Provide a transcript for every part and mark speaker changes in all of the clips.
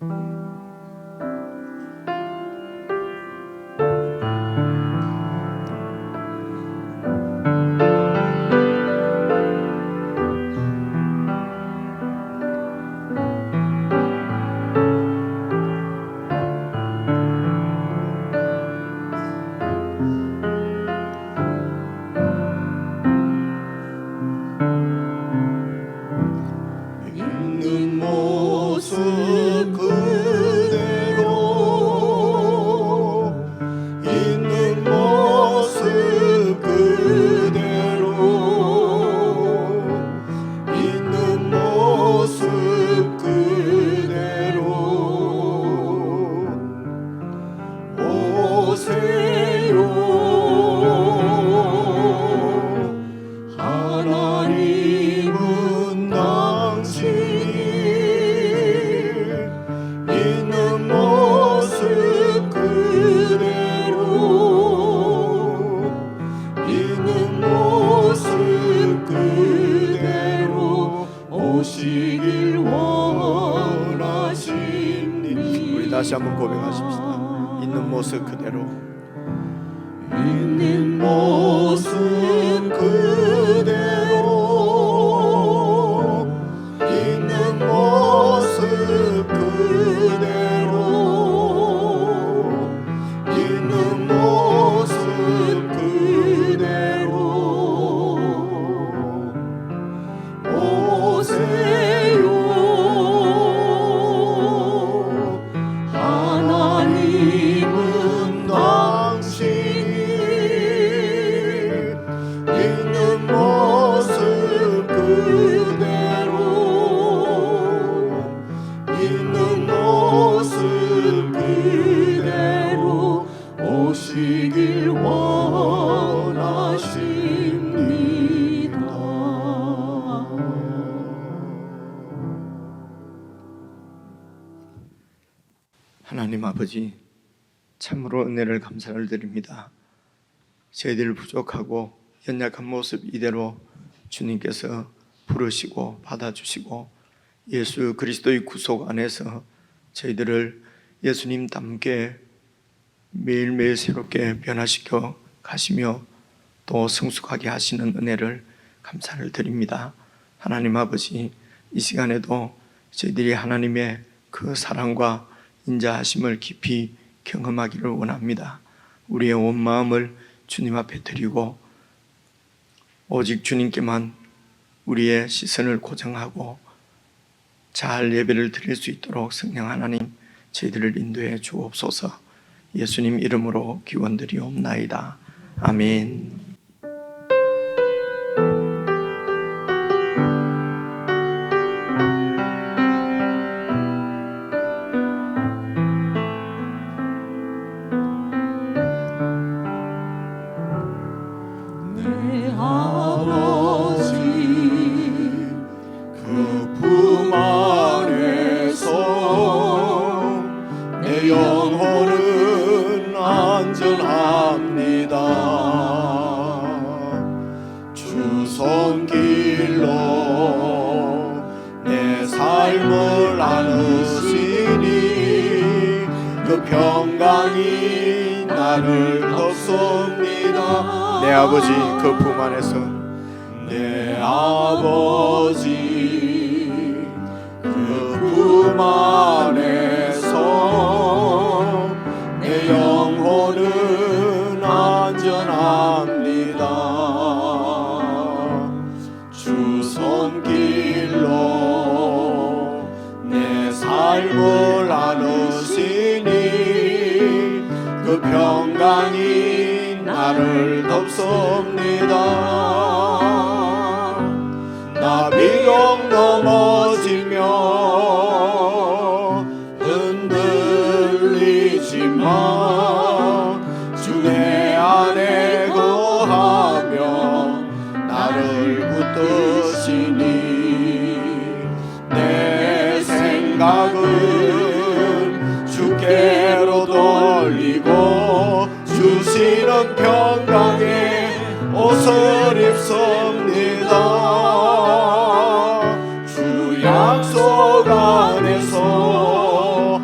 Speaker 1: 있는 모습 그대로, 있는 모습 그대로, 있는 모습 그대로 오세요. 하나님은 당신이 있는 모습 그대로, 있는 모습 그대로 오시길 원하십니다. 우리 다시 한번 고백하십시다. 있는 모습 그대로, 있는 모습 그대로, 있는 모습 그대로, 있는 모습 그대로 오세요. 하나님은 당신이 있는 모습 그대로, 있는 모습 그대로 오시길 원하십니다. 하나님 아버지, 참으로 은혜를 감사를 드립니다. 저희들 부족하고 연약한 모습 이대로 주님께서 부르시고 받아주시고 예수 그리스도의 구속 안에서 저희들을 예수님답게 매일매일 새롭게 변화시켜 가시며 또 성숙하게 하시는 은혜를 감사를 드립니다. 하나님 아버지, 이 시간에도 저희들이 하나님의 그 사랑과 인자하심을 깊이 경험하기를 원합니다. 우리의 온 마음을 주님 앞에 드리고 오직 주님께만 우리의 시선을 고정하고 잘 예배를 드릴 수 있도록 성령 하나님 저희들을 인도해 주옵소서. 예수님 이름으로 기원드리옵나이다. 아멘.
Speaker 2: 내 아버지
Speaker 1: 그 품 안에서 내 영혼은 안전합니다. 주 손길로 내 삶을 안으시니 그 평강이 나를 덮습니다. 내 아버지 그 품 안에서, 내 아버지 그 품 안에서 내 영혼은 안전합니다. 주 손길로 내 삶을 안으시니 그 평강이 나를 덮습니다. 나 비록 넘어지며 흔들리지만 주 내 안에 거하며 나를 붙드시니 내 생각은 주께로 돌리고 주시는 평강에 옷을 입습니다. 주 약속 안에서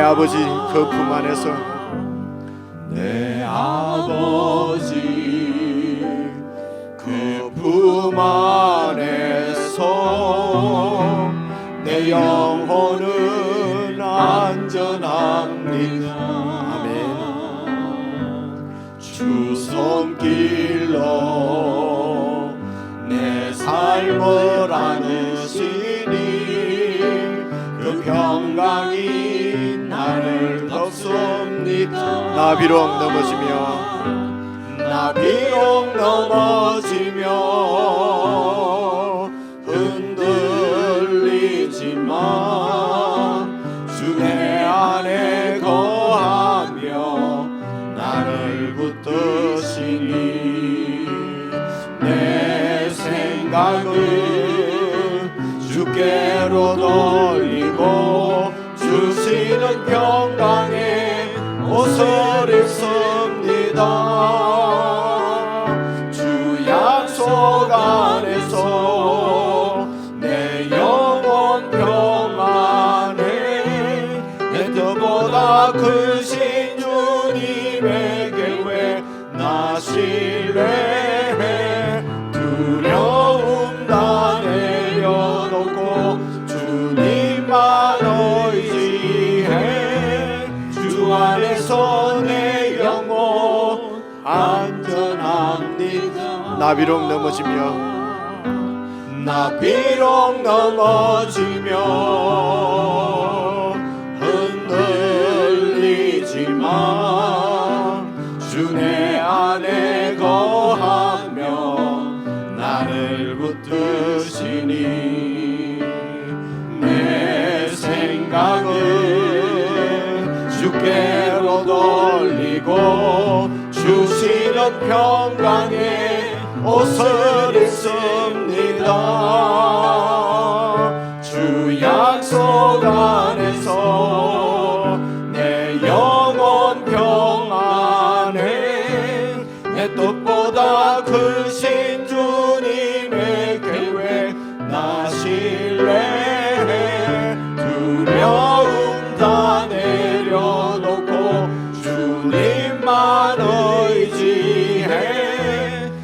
Speaker 1: 아버지 그 품 안에서
Speaker 2: 내 아버지 그 품 안에서 내 영혼은 안전합니다.
Speaker 1: 아멘.
Speaker 2: 주 손길로 내 삶을 안으시니 그 평강이 나를 덮습니다.
Speaker 1: 나 비록 넘어지며
Speaker 2: 나 비록 넘어지며 흔들리지만 주 내 안에 거하며 나를 붙드시니 내 생각을 주께로 돌리고 주시는 평강의 옷을 입습니다. 주 약속 안에서 내 영혼 평안에 내 뜻보다 크신 주님의 계획 나 신뢰해 두려움 다 내려놓고 주님만 의지해 주 안에서 내 영혼 안전합니다.
Speaker 1: 나 비록 넘어지며
Speaker 2: 나 비록 넘어지며 흔들리지만 주 내 안에 거하며 나를 붙드시니 내 생각을 주께로 돌리고 주시는 평강의 옷을 입습니다. 주 약속 안에서 내 영혼 평안에 내 뜻보다 크신 주님의 계획 나 신뢰해 두려움 다 내려놓고 주님만 의지해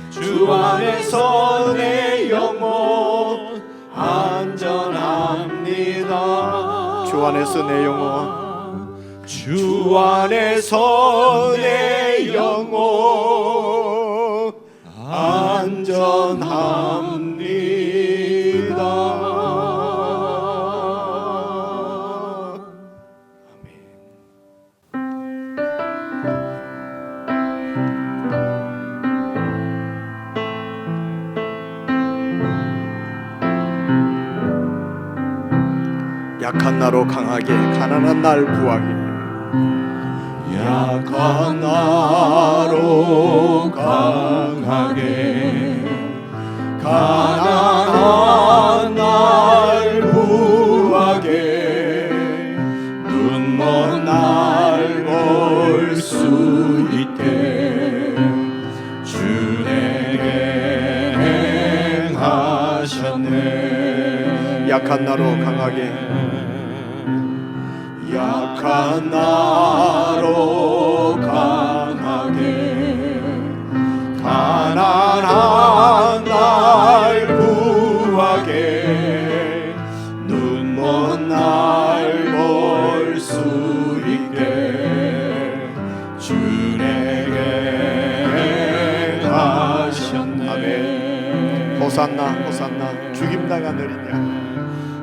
Speaker 2: 주 안에서 내 영혼 안전합니다.
Speaker 1: 주 안에서 내 영혼
Speaker 2: 주 안에서 내 영혼 안전합니다.
Speaker 1: 약한 나로 강하게 가난한 날 구하게
Speaker 2: 약한 나로 강하게 가난한 날 구하게 눈먼 날 볼 수 있게 주 내게 행하셨네.
Speaker 1: 약한 나로 강하게
Speaker 2: 약한 나로 강하게 가난한 날 구하게 눈먼 날 볼 수 있게 주 내게 행하셨네.
Speaker 1: 아멘. 호산나 호산나 죽임당한 어린 양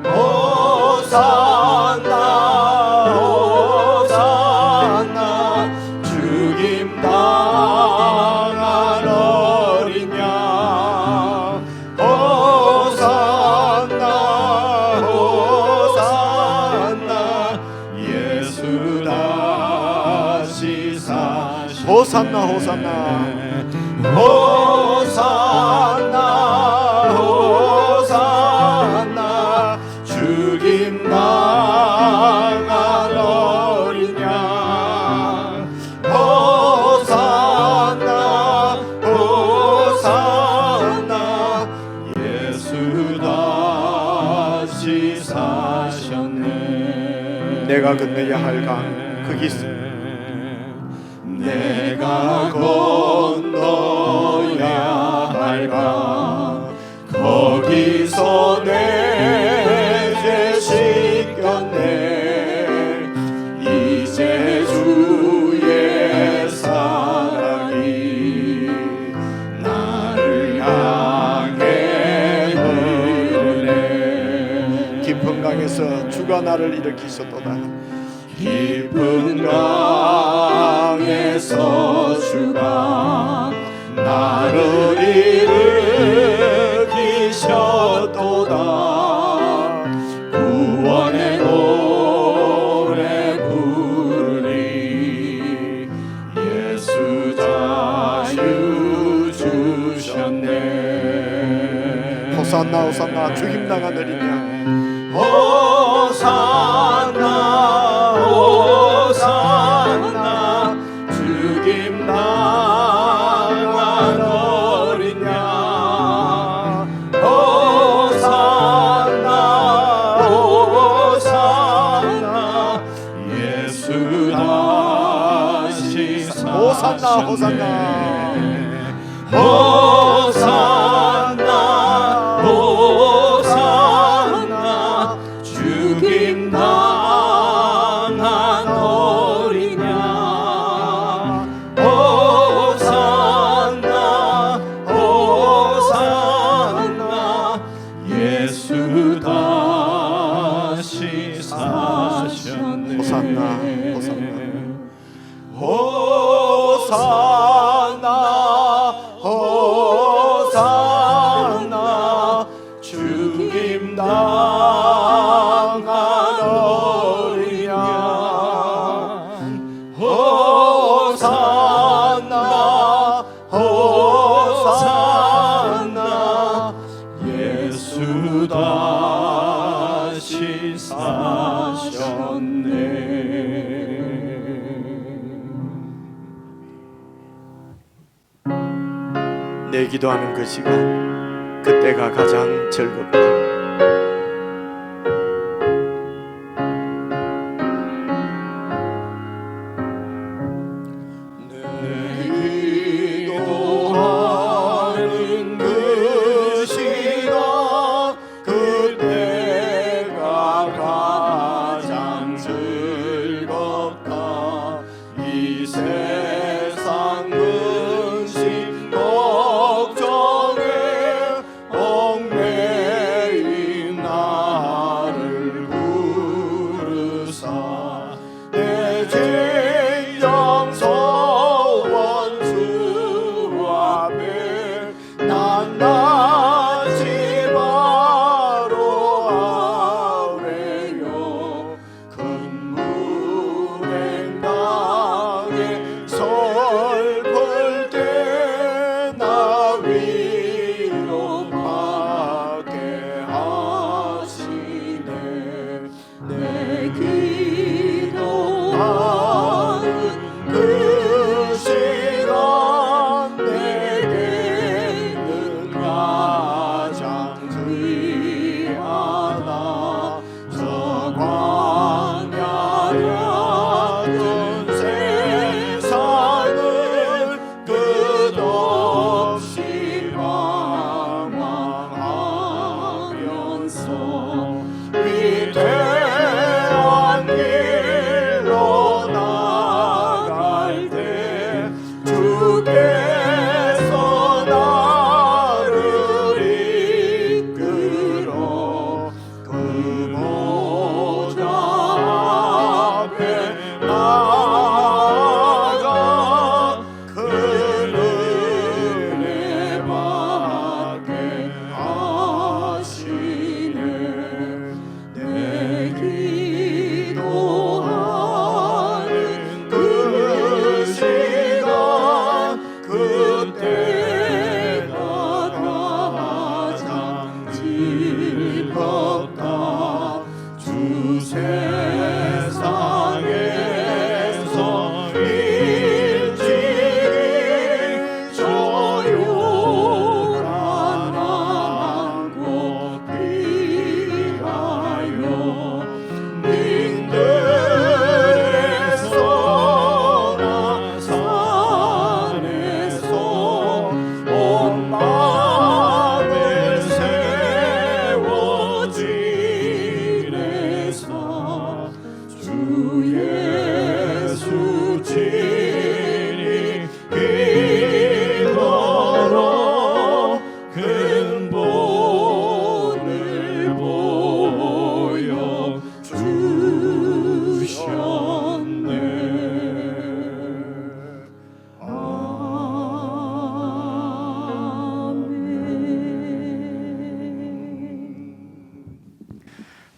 Speaker 2: 호산나 호산나 죽임당한 어린 양 호산나 호산나 예수 다시 사시
Speaker 1: 호산나 호산나
Speaker 2: 호산나 호산나 죽임당한 어린 양 호산나 호산나 예수 다시 사셨네.
Speaker 1: 내가 건너야 할 강 거기
Speaker 2: 내가 건너야 할까 거기서 내 죄 씻겼네 이제 주의 사랑이 나를 향해 흐르네
Speaker 1: 깊은 강에서 주가 나를 일으키셨도다
Speaker 2: 깊은 강에서 주가 나를 일으키셨도다 구원의 노래 부르리 예수 자유 주셨네
Speaker 1: 호산나 호산나 죽임당하느니냐
Speaker 2: 호산나 호산나 죽임 당한 어린 양 호산나 호산나 예수 다시
Speaker 1: 호산나 호산나
Speaker 2: 호산나 호산나 죽임 당한 어린 양 호산나 호산나 예수 다시 사셨네
Speaker 1: 호산나 호산나
Speaker 2: 호산나 호산나 죽임 당한 어린 양 호산나 호산나 예수 다시 사셨네
Speaker 1: 내 기도하는 그 시간 그때가 가장 즐겁다
Speaker 2: 내 기도하는 그 시간 그때가 가장 즐겁다 이 세상 근심 걱정에 얽매인 나를 부르사 내 진정서 원수 앞에 낱낱이 바로 아뢰요 큰 불행 당해 슬픈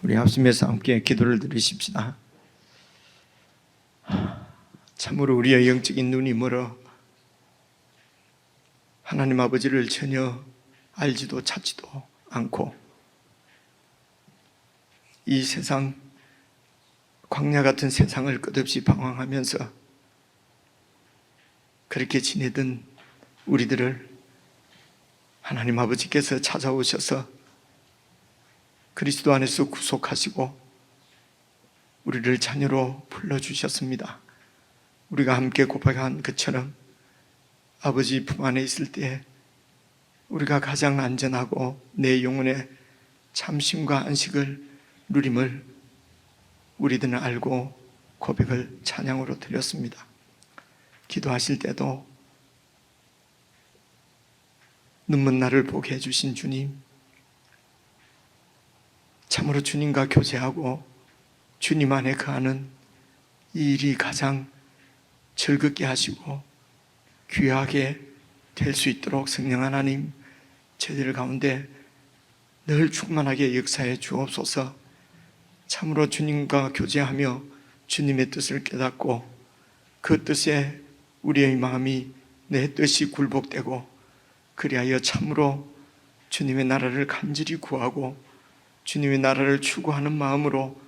Speaker 1: 우리 합심해서 함께 기도를 드리십시다. 참으로 우리의 영적인 눈이 멀어 하나님 아버지를 전혀 알지도 찾지도 않고 이 세상, 광야 같은 세상을 끝없이 방황하면서 그렇게 지내던 우리들을 하나님 아버지께서 찾아오셔서 그리스도 안에서 구속하시고 우리를 자녀로 불러주셨습니다. 우리가 함께 고백한 것처럼 아버지 품 안에 있을 때 우리가 가장 안전하고 내 영혼의 참심과 안식을 누림을 우리들은 알고 고백을 찬양으로 드렸습니다. 기도하실 때도 눈먼 나를 보게 해주신 주님, 참으로 주님과 교제하고 주님 안에 거하는 이 일이 가장 즐겁게 하시고 귀하게 될 수 있도록 성령 하나님 저희들 가운데 늘 충만하게 역사해 주옵소서. 참으로 주님과 교제하며 주님의 뜻을 깨닫고 그 뜻에 우리의 마음이 내 뜻이 굴복되고 그리하여 참으로 주님의 나라를 간절히 구하고 주님의 나라를 추구하는 마음으로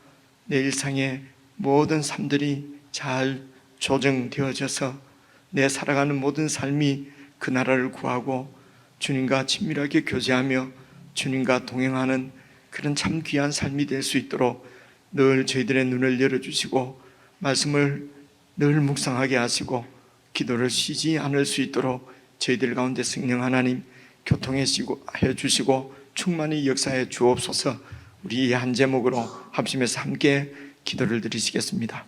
Speaker 1: 내 일상의 모든 삶들이 잘 조정되어져서 내 살아가는 모든 삶이 그 나라를 구하고 주님과 친밀하게 교제하며 주님과 동행하는 그런 참 귀한 삶이 될 수 있도록 늘 저희들의 눈을 열어주시고 말씀을 늘 묵상하게 하시고 기도를 쉬지 않을 수 있도록 저희들 가운데 성령 하나님 교통해 주시고 충만히 역사해 주옵소서. 우리 한 제목으로 합심해서 함께 기도를 드리시겠습니다.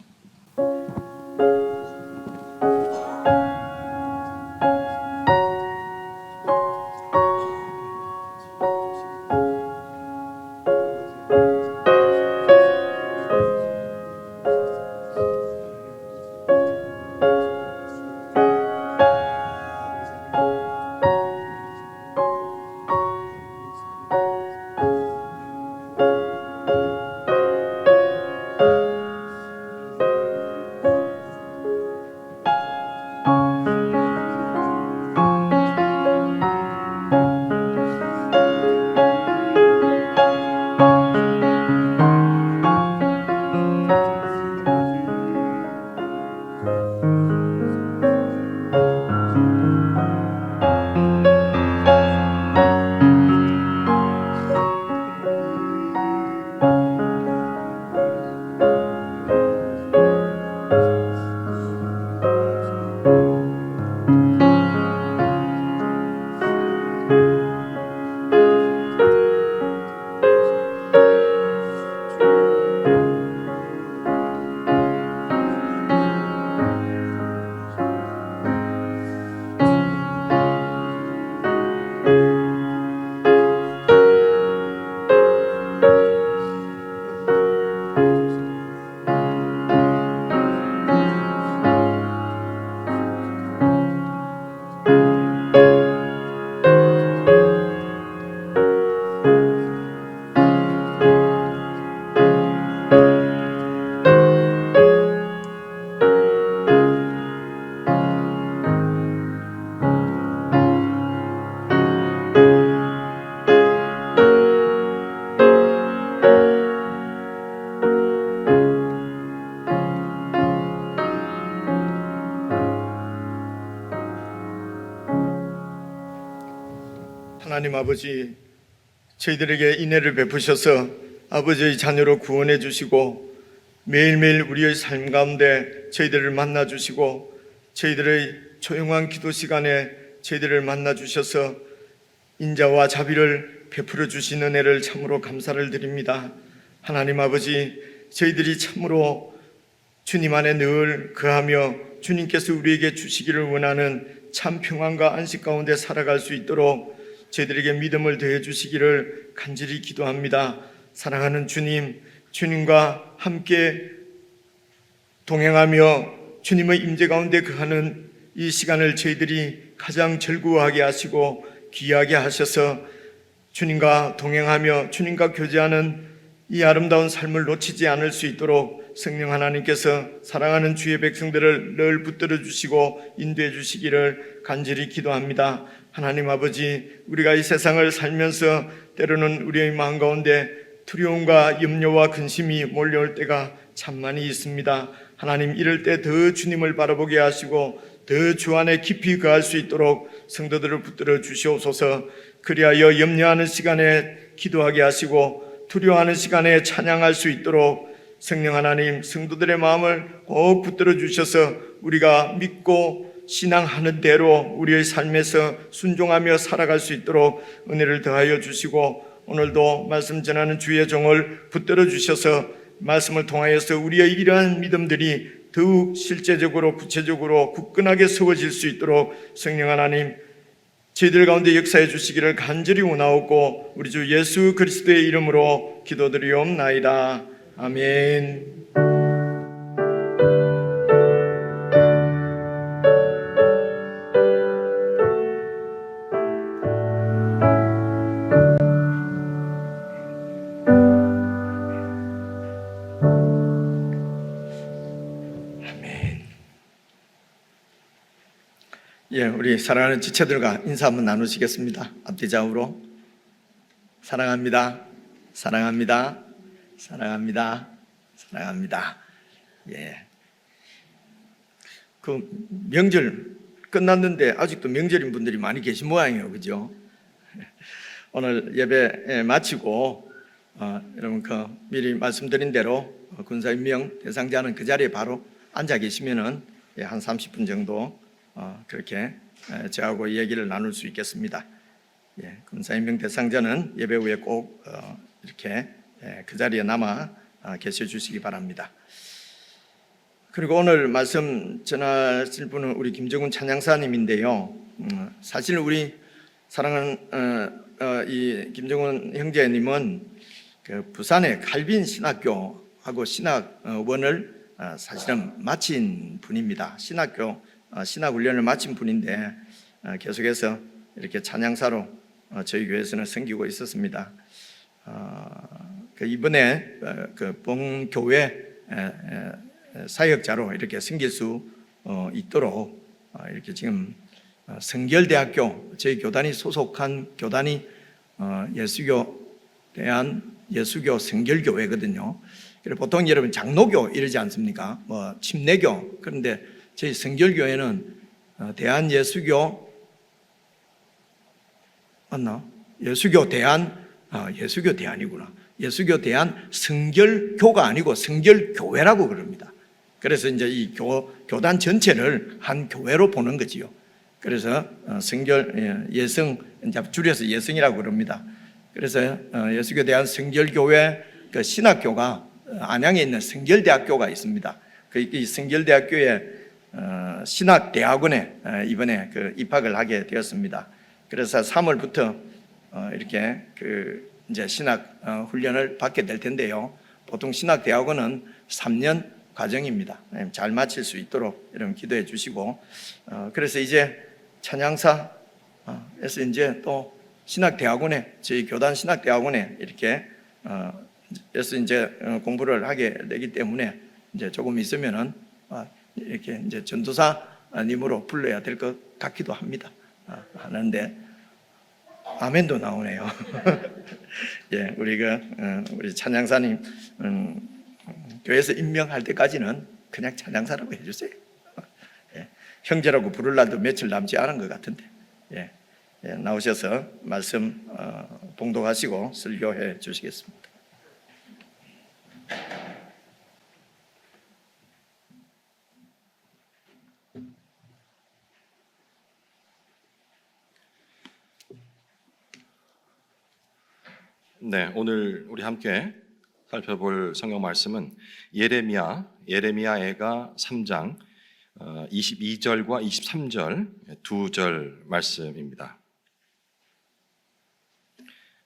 Speaker 1: 하나님 아버지, 저희들에게 인애를 베푸셔서 아버지의 자녀로 구원해 주시고 매일매일 우리의 삶 가운데 저희들을 만나 주시고 저희들의 조용한 기도 시간에 저희들을 만나 주셔서 인자와 자비를 베풀어 주신 은혜를 참으로 감사를 드립니다. 하나님 아버지, 저희들이 참으로 주님 안에 늘 거하며 주님께서 우리에게 주시기를 원하는 참 평안과 안식 가운데 살아갈 수 있도록 저희들에게 믿음을 더해 주시기를 간절히 기도합니다. 사랑하는 주님, 주님과 함께 동행하며 주님의 임재 가운데 거하는 이 시간을 저희들이 가장 즐거워하게 하시고 귀하게 하셔서 주님과 동행하며 주님과 교제하는 이 아름다운 삶을 놓치지 않을 수 있도록 성령 하나님께서 사랑하는 주의 백성들을 늘 붙들어 주시고 인도해 주시기를 간절히 기도합니다. 하나님 아버지, 우리가 이 세상을 살면서 때로는 우리의 마음 가운데 두려움과 염려와 근심이 몰려올 때가 참 많이 있습니다. 하나님, 이럴 때 더 주님을 바라보게 하시고 더 주 안에 깊이 거할 수 있도록 성도들을 붙들어 주시옵소서. 그리하여 염려하는 시간에 기도하게 하시고 두려워하는 시간에 찬양할 수 있도록 성령 하나님, 성도들의 마음을 꼭 붙들어 주셔서 우리가 믿고 신앙하는 대로 우리의 삶에서 순종하며 살아갈 수 있도록 은혜를 더하여 주시고, 오늘도 말씀 전하는 주의 종을 붙들어 주셔서 말씀을 통하여서 우리의 이러한 믿음들이 더욱 실제적으로 구체적으로 굳건하게 세워질 수 있도록 성령 하나님, 저희들 가운데 역사해 주시기를 간절히 원하옵고 우리 주 예수 그리스도의 이름으로 기도드리옵나이다. 아멘. 예, 우리 사랑하는 지체들과 인사 한번 나누시겠습니다. 앞뒤 좌우로. 사랑합니다. 사랑합니다. 사랑합니다. 사랑합니다. 예. 그 명절 끝났는데 아직도 명절인 분들이 많이 계신 모양이에요, 그죠? 오늘 예배 마치고 여러분 미리 말씀드린 대로 군사임명 대상자는 그 자리에 바로 앉아 계시면은 한 30분 정도 그렇게 저하고 얘기를 나눌 수 있겠습니다. 군사임명 대상자는 예배 후에 꼭 이렇게 그 자리에 남아 계셔 주시기 바랍니다. 그리고 오늘 말씀 전하실 분은 우리 김정훈 찬양사님인데요. 사실 우리 사랑하는 이 김정훈 형제님은 그 부산의 칼빈 신학교하고 신학원을 사실은 마친 분입니다. 신학훈련을 마친 분인데 계속해서 이렇게 찬양사로 저희 교회에서는 섬기고 있었습니다. 이번에 그 본교회 사역자로 이렇게 섬길 수 있도록 이렇게 지금 성결대학교, 저희 교단이 소속한 교단이 예수교 대한 예수교 성결교회거든요. 보통 여러분 장로교 이러지 않습니까? 뭐 침례교. 그런데 저희 성결교회는 대한 예수교 맞나? 예수교 대안이구나. 예수교 대한 성결교가 아니고 성결교회라고 그럽니다. 그래서 이제 이 교단 전체를 한 교회로 보는 거지요. 그래서 예성, 이제 줄여서 예성이라고 그럽니다. 그래서 예수교 대한 성결교회 그 신학교가 안양에 있는 성결대학교가 있습니다. 이 성결대학교에 신학대학원에 이번에 그 입학을 하게 되었습니다. 그래서 3월부터 이렇게 이제 신학 훈련을 받게 될 텐데요. 보통 신학대학원은 3년 과정입니다. 잘 마칠 수 있도록 여러분 기도해 주시고, 그래서 이제 찬양사에서 이제 또 신학대학원에, 저희 교단 신학대학원에 이렇게 그래서 이제 공부를 하게 되기 때문에 이제 조금 있으면은 이렇게 이제 전도사님으로 불러야 될 것 같기도 합니다. 하는데 아멘도 나오네요. 예, 우리 찬양사님 교회에서 임명할 때까지는 그냥 찬양사라고 해주세요. 예, 형제라고 부를 날도 며칠 남지 않은 것 같은데, 예, 나오셔서 말씀 봉독하시고 설교해 주시겠습니다.
Speaker 3: 네, 오늘 우리 함께 살펴볼 성경 말씀은 예레미야애가 3장 22절과 23절 두 절 말씀입니다.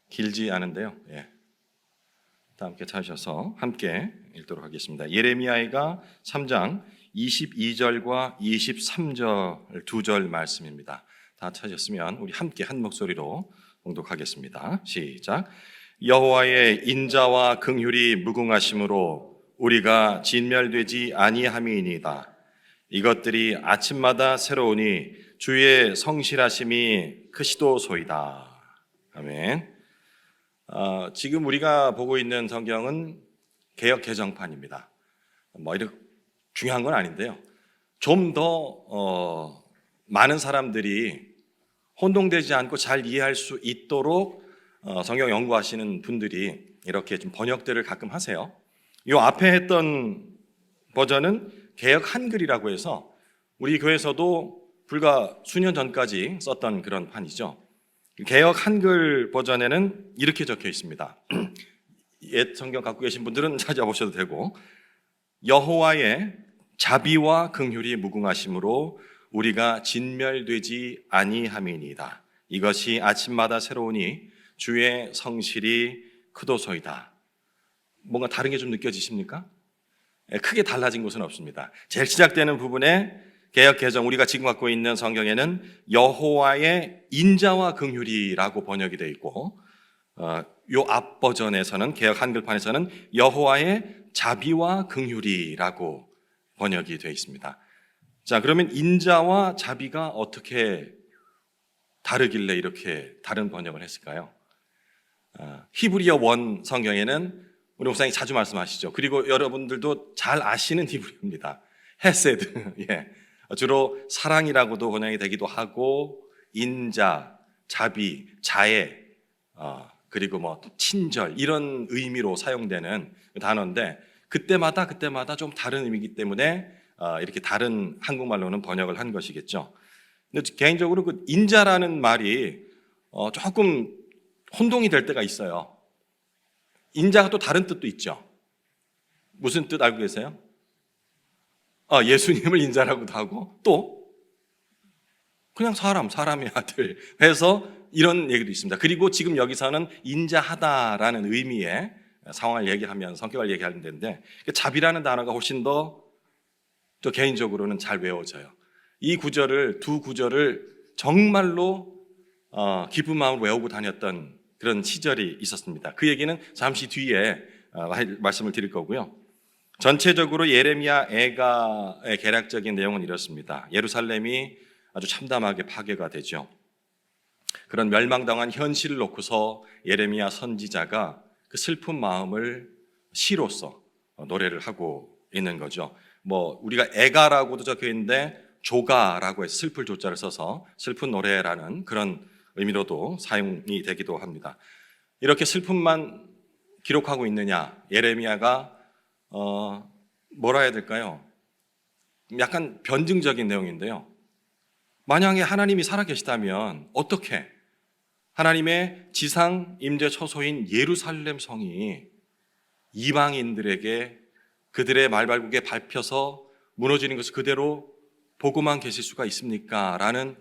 Speaker 3: 길지 않은데요. 다 함께 찾으셔서 함께 읽도록 하겠습니다. 예레미야애가 3장 22절과 23절 두 절 말씀입니다. 다 찾으셨으면 우리 함께 한 목소리로 봉독하겠습니다. 시작. 여호와의 인자와 긍휼이 무궁하심으로 우리가 진멸되지 아니함이니이다. 이것들이 아침마다 새로우니 주의 성실하심이 크시도소이다. 아멘. 지금 우리가 보고 있는 성경은 개역 개정판입니다. 이렇게 중요한 건 아닌데요. 좀 더 많은 사람들이 혼동되지 않고 잘 이해할 수 있도록 성경 연구하시는 분들이 이렇게 좀 번역들을 가끔 하세요. 이 앞에 했던 버전은 개역 한글이라고 해서 우리 교회에서도 불과 수년 전까지 썼던 그런 판이죠. 개역 한글 버전에는 이렇게 적혀 있습니다. 옛 성경 갖고 계신 분들은 찾아보셔도 되고, 여호와의 자비와 긍휼이 무궁하심으로 우리가 진멸되지 아니함이니이다. 이것이 아침마다 새로우니 주의 성실이 크도소이다. 뭔가 다른 게 좀 느껴지십니까? 크게 달라진 것은 없습니다. 제일 시작되는 부분에 개역 개정, 우리가 지금 갖고 있는 성경에는 여호와의 인자와 긍휼이라고 번역이 되어 있고, 요 앞 버전에서는, 개역 한글판에서는 여호와의 자비와 긍휼이라고 번역이 되어 있습니다. 자, 그러면 인자와 자비가 어떻게 다르길래 이렇게 다른 번역을 했을까요? 히브리어 원 성경에는 우리 목사님이 자주 말씀하시죠. 그리고 여러분들도 잘 아시는 히브리어입니다. 헤세드. 예. 주로 사랑이라고도 번역이 되기도 하고, 인자, 자비, 자애, 그리고 친절, 이런 의미로 사용되는 단어인데, 그때마다 좀 다른 의미이기 때문에 이렇게 다른 한국말로는 번역을 한 것이겠죠. 근데 개인적으로 그 인자라는 말이 조금 혼동이 될 때가 있어요. 인자가 또 다른 뜻도 있죠. 무슨 뜻 알고 계세요? 예수님을 인자라고도 하고, 또 그냥 사람의 아들 해서 이런 얘기도 있습니다. 그리고 지금 여기서는 인자하다라는 의미의 상황을 얘기하면, 성격을 얘기하는 데인데, 자비라는 단어가 훨씬 더 개인적으로는 잘 외워져요. 이 구절을, 두 구절을 정말로 기쁜 마음으로 외우고 다녔던 그런 시절이 있었습니다. 그 얘기는 잠시 뒤에 말씀을 드릴 거고요. 전체적으로 예레미야 애가의 개략적인 내용은 이렇습니다. 예루살렘이 아주 참담하게 파괴가 되죠. 그런 멸망당한 현실을 놓고서 예레미야 선지자가 그 슬픈 마음을 시로서 노래를 하고 있는 거죠. 우리가 애가라고도 적혀 있는데 조가라고 해서 슬플 조자를 써서 슬픈 노래라는 그런 의미로도 사용이 되기도 합니다. 이렇게 슬픔만 기록하고 있느냐? 예레미야가 뭐라 해야 될까요? 약간 변증적인 내용인데요. 만약에 하나님이 살아계시다면 어떻게 하나님의 지상 임재 처소인 예루살렘 성이 이방인들에게 그들의 말발굽에 밟혀서 무너지는 것을 그대로 보고만 계실 수가 있습니까? 라는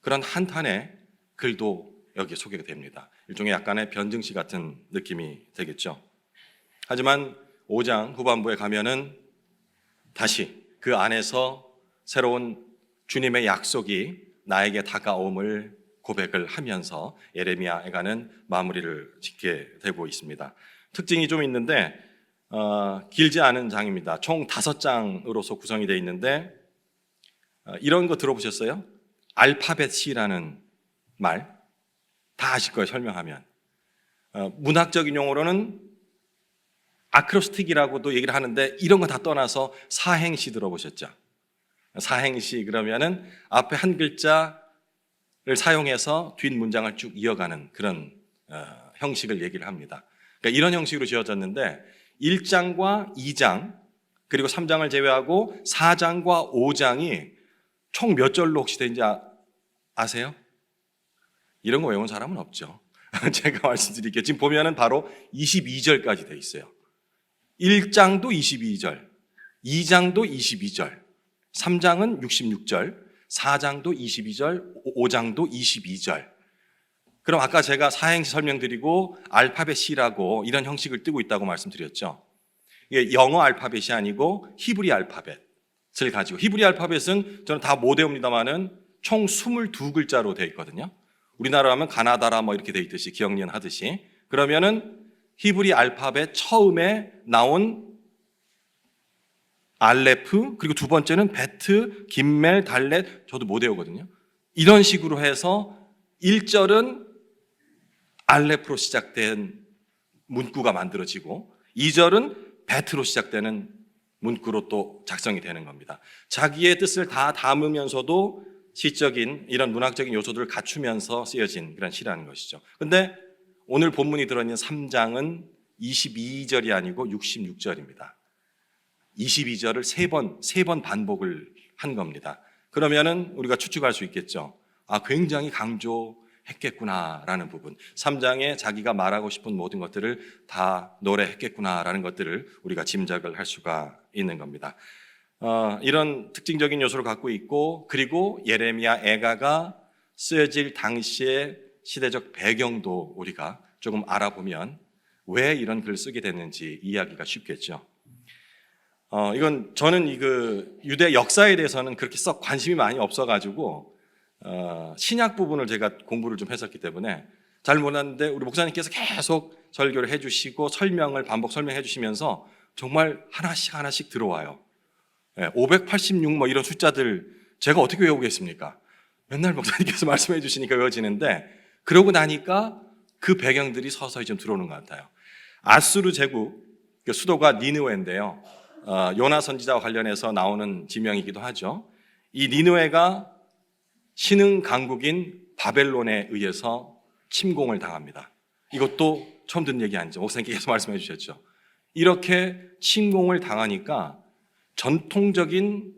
Speaker 3: 그런 한탄의 글도 여기에 소개가 됩니다. 일종의 약간의 변증시 같은 느낌이 되겠죠. 하지만 5장 후반부에 가면은 다시 그 안에서 새로운 주님의 약속이 나에게 다가옴을 고백을 하면서 예레미야 애가는 마무리를 짓게 되고 있습니다. 특징이 좀 있는데 길지 않은 장입니다. 총 5장으로서 구성이 되어 있는데, 이런 거 들어보셨어요? 알파벳 C라는 말 다 아실 거예요, 설명하면. 문학적인 용어로는 아크로스틱이라고도 얘기를 하는데, 이런 거 다 떠나서 사행시 들어보셨죠? 사행시 그러면은 앞에 한 글자를 사용해서 뒷 문장을 쭉 이어가는 그런 형식을 얘기를 합니다. 그러니까 이런 형식으로 지어졌는데 1장과 2장 그리고 3장을 제외하고 4장과 5장이 총 몇 절로 혹시 되는지 아세요? 이런 거 외운 사람은 없죠. 제가 말씀드릴게요. 지금 보면은 바로 22절까지 돼 있어요. 1장도 22절, 2장도 22절, 3장은 66절, 4장도 22절, 5장도 22절. 그럼 아까 제가 사행시 설명드리고 알파벳 C라고 이런 형식을 띄고 있다고 말씀드렸죠. 이게 영어 알파벳이 아니고 히브리 알파벳을 가지고, 히브리 알파벳은 저는 다 못 외웁니다만은 총 22글자로 되어 있거든요. 우리나라 하면 가나다라 이렇게 되어 있듯이, 기억니은 하듯이. 그러면은 히브리 알파벳 처음에 나온 알레프, 그리고 두 번째는 베트, 김멜, 달렛, 저도 못 외우거든요. 이런 식으로 해서 1절은 알레프로 시작된 문구가 만들어지고 2절은 베트로 시작되는 문구로 또 작성이 되는 겁니다. 자기의 뜻을 다 담으면서도 시적인 이런 문학적인 요소들을 갖추면서 쓰여진 그런 시라는 것이죠. 근데 오늘 본문이 들어있는 3장은 22절이 아니고 66절입니다. 22절을 세 번 반복을 한 겁니다. 그러면은 우리가 추측할 수 있겠죠. 아, 굉장히 강조했겠구나라는 부분. 3장에 자기가 말하고 싶은 모든 것들을 다 노래했겠구나라는 것들을 우리가 짐작을 할 수가 있는 겁니다. 이런 특징적인 요소를 갖고 있고, 그리고 예레미야 애가가 쓰여질 당시의 시대적 배경도 우리가 조금 알아보면 왜 이런 글을 쓰게 됐는지 이해하기가 쉽겠죠. 이건 저는 유대 역사에 대해서는 그렇게 썩 관심이 많이 없어가지고 신약 부분을 제가 공부를 좀 했었기 때문에 잘 몰랐는데 우리 목사님께서 계속 설교를 해주시고 반복 설명해 주시면서 정말 하나씩 들어와요. 586 뭐 이런 숫자들 제가 어떻게 외우겠습니까? 맨날 목사님께서 말씀해 주시니까 외워지는데, 그러고 나니까 그 배경들이 서서히 좀 들어오는 것 같아요. 아수르 제국 수도가 니느웨인데요. 요나 선지자와 관련해서 나오는 지명이기도 하죠. 이 니느웨가 신흥 강국인 바벨론에 의해서 침공을 당합니다. 이것도 처음 듣는 얘기 아니죠. 목사님께서 계속 말씀해 주셨죠. 이렇게 침공을 당하니까 전통적인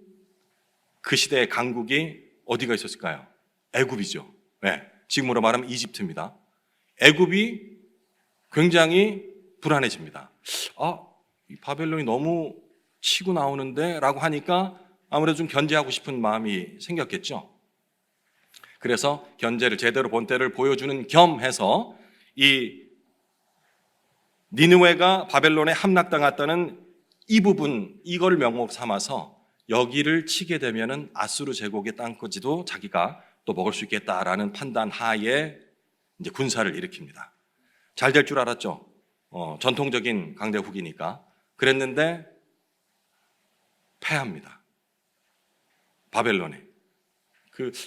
Speaker 3: 그 시대의 강국이 어디가 있었을까요? 애굽이죠. 네, 지금으로 말하면 이집트입니다. 애굽이 굉장히 불안해집니다. 이 바벨론이 너무 치고 나오는데 라고 하니까 아무래도 좀 견제하고 싶은 마음이 생겼겠죠. 그래서 견제를 제대로 본때를 보여주는 겸 해서 이 니느웨가 바벨론에 함락당했다는 이 부분, 이걸 명목 삼아서 여기를 치게 되면은 아수르 제국의 땅까지도 자기가 또 먹을 수 있겠다라는 판단 하에 이제 군사를 일으킵니다. 잘 될 줄 알았죠. 전통적인 강대국이니까. 그랬는데 패합니다. 바벨론에.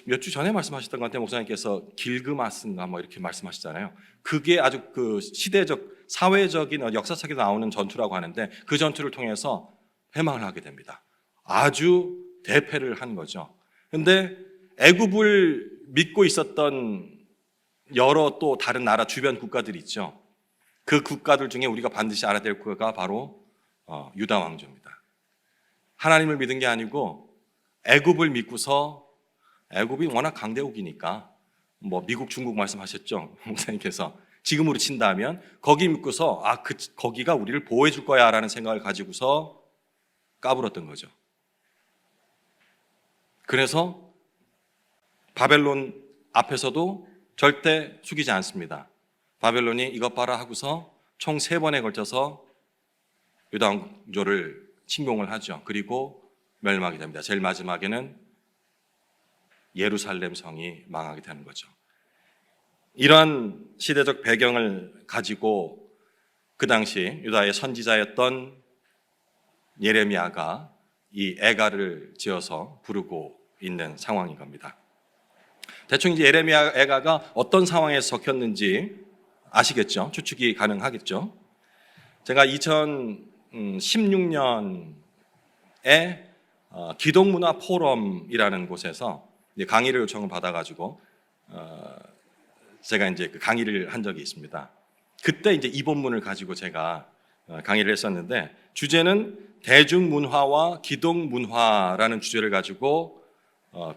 Speaker 3: 몇 주 전에 말씀하셨던 것 같아요. 목사님께서 길그마스인가 뭐 이렇게 말씀하시잖아요. 그게 아주 시대적, 사회적인, 역사책에 나오는 전투라고 하는데 그 전투를 통해서 패망을 하게 됩니다. 아주 대패를 한 거죠. 근데 애굽을 믿고 있었던 여러 또 다른 나라 주변 국가들이 있죠. 그 국가들 중에 우리가 반드시 알아야 될 국가가 바로 유다 왕조입니다. 하나님을 믿은 게 아니고 애굽을 믿고서, 애굽이 워낙 강대국이니까 뭐 미국, 중국 말씀하셨죠, 목사님께서. 지금으로 친다면 거기 믿고서 거기가 우리를 보호해 줄 거야라는 생각을 가지고서 까불었던 거죠. 그래서 바벨론 앞에서도 절대 숙이지 않습니다. 바벨론이 이것 봐라 하고서 총 3번에 걸쳐서 유다 왕조를 침공을 하죠. 그리고 멸망하게 됩니다. 제일 마지막에는 예루살렘 성이 망하게 되는 거죠. 이러한 시대적 배경을 가지고 그 당시 유다의 선지자였던 예레미야가 이 애가를 지어서 부르고 있는 상황인 겁니다. 대충 이제 예레미야 애가가 어떤 상황에서 적혔는지 아시겠죠? 추측이 가능하겠죠? 제가 2016년에 기독문화 포럼이라는 곳에서 강의를 요청을 받아가지고 제가 이제 그 강의를 한 적이 있습니다. 그때 이제 이 본문을 가지고 제가 강의를 했었는데, 주제는 대중문화와 기독문화라는 주제를 가지고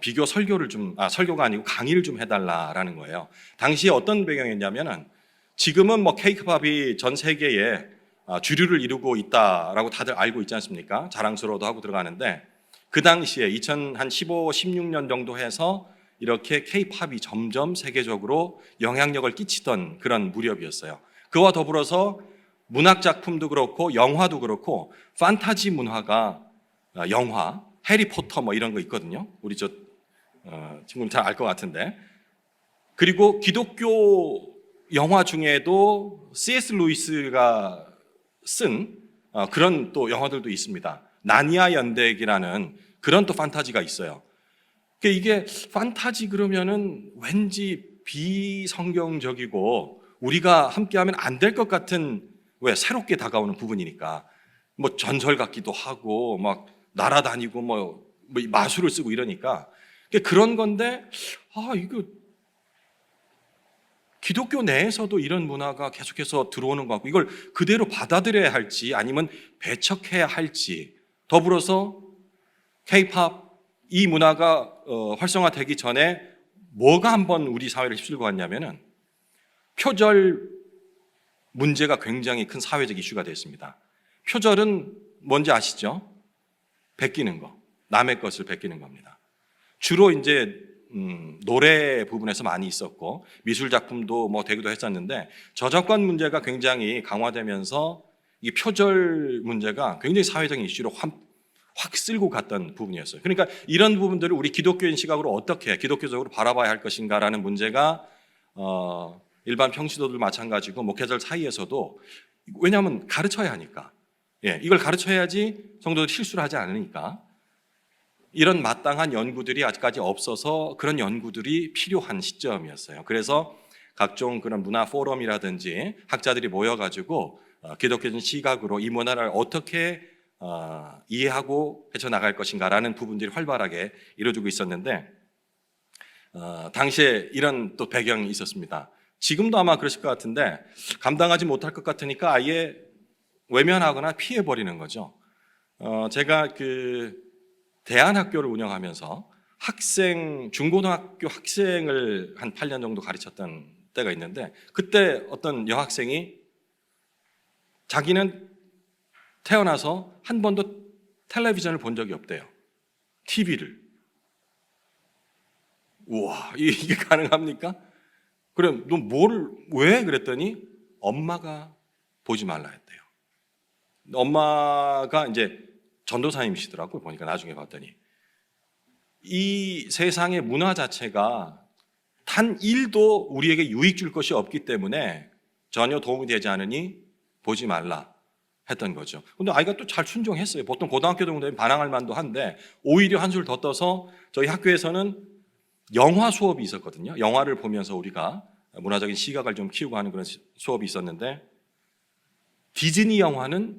Speaker 3: 비교 설교를 설교가 아니고 강의를 좀 해달라라는 거예요. 당시에 어떤 배경이었냐면은, 지금은 뭐 케이크팝이 전 세계에 주류를 이루고 있다라고 다들 알고 있지 않습니까? 자랑스러워도 하고 들어가는데, 그 당시에 2015, 16년 정도 해서 이렇게 케이팝이 점점 세계적으로 영향력을 끼치던 그런 무렵이었어요. 그와 더불어서 문학 작품도 그렇고 영화도 그렇고 판타지 문화가, 영화, 해리포터 뭐 이런 거 있거든요. 우리 친구는 잘 알 것 같은데. 그리고 기독교 영화 중에도 C.S. 루이스가 쓴 그런 또 영화들도 있습니다. 나니아 연대기라는 그런 또 판타지가 있어요. 이게 판타지 그러면은 왠지 비성경적이고 우리가 함께하면 안 될 것 같은, 왜 새롭게 다가오는 부분이니까 뭐 전설 같기도 하고 막 날아다니고 뭐 마술을 쓰고 이러니까 그런 건데, 이거 기독교 내에서도 이런 문화가 계속해서 들어오는 것 같고 이걸 그대로 받아들여야 할지 아니면 배척해야 할지, 더불어서 K-팝 이 문화가 활성화되기 전에 뭐가 한번 우리 사회를 휩쓸고 왔냐면은 표절 문제가 굉장히 큰 사회적 이슈가 됐습니다. 표절은 뭔지 아시죠? 베끼는 거, 남의 것을 베끼는 겁니다. 주로 이제 노래 부분에서 많이 있었고 미술 작품도 뭐 되기도 했었는데 저작권 문제가 굉장히 강화되면서 이 표절 문제가 굉장히 사회적인 이슈로 확 쓸고 갔던 부분이었어요. 그러니까 이런 부분들을 우리 기독교인 시각으로 어떻게 기독교적으로 바라봐야 할 것인가라는 문제가 일반 평신도들 마찬가지고 목회자들 사이에서도, 왜냐하면 가르쳐야 하니까, 이걸 가르쳐야지 성도들이 실수를 하지 않으니까 이런 마땅한 연구들이 아직까지 없어서 그런 연구들이 필요한 시점이었어요. 그래서 각종 그런 문화 포럼이라든지 학자들이 모여가지고 기독교적인 시각으로 이 문화를 어떻게 이해하고 헤쳐나갈 것인가라는 부분들이 활발하게 이루어지고 있었는데, 당시에 이런 또 배경이 있었습니다. 지금도 아마 그러실 것 같은데 감당하지 못할 것 같으니까 아예 외면하거나 피해버리는 거죠. 제가 대안학교를 운영하면서 중고등학교 학생을 한 8년 정도 가르쳤던 때가 있는데, 그때 어떤 여학생이 자기는 태어나서 한 번도 텔레비전을 본 적이 없대요. TV를. 우와, 이게 가능합니까? 그럼 왜? 그랬더니 엄마가 보지 말라 했대요. 엄마가 이제 전도사님이시더라고요. 보니까 나중에 봤더니. 이 세상의 문화 자체가 단 1도 우리에게 유익 줄 것이 없기 때문에 전혀 도움이 되지 않으니 보지 말라 했던 거죠. 근데 아이가 또 잘 순종했어요. 보통 고등학교 정도 되면 반항할 만도 한데 오히려 한술 더 떠서 저희 학교에서는 영화 수업이 있었거든요. 영화를 보면서 우리가 문화적인 시각을 좀 키우고 하는 그런 수업이 있었는데, 디즈니 영화는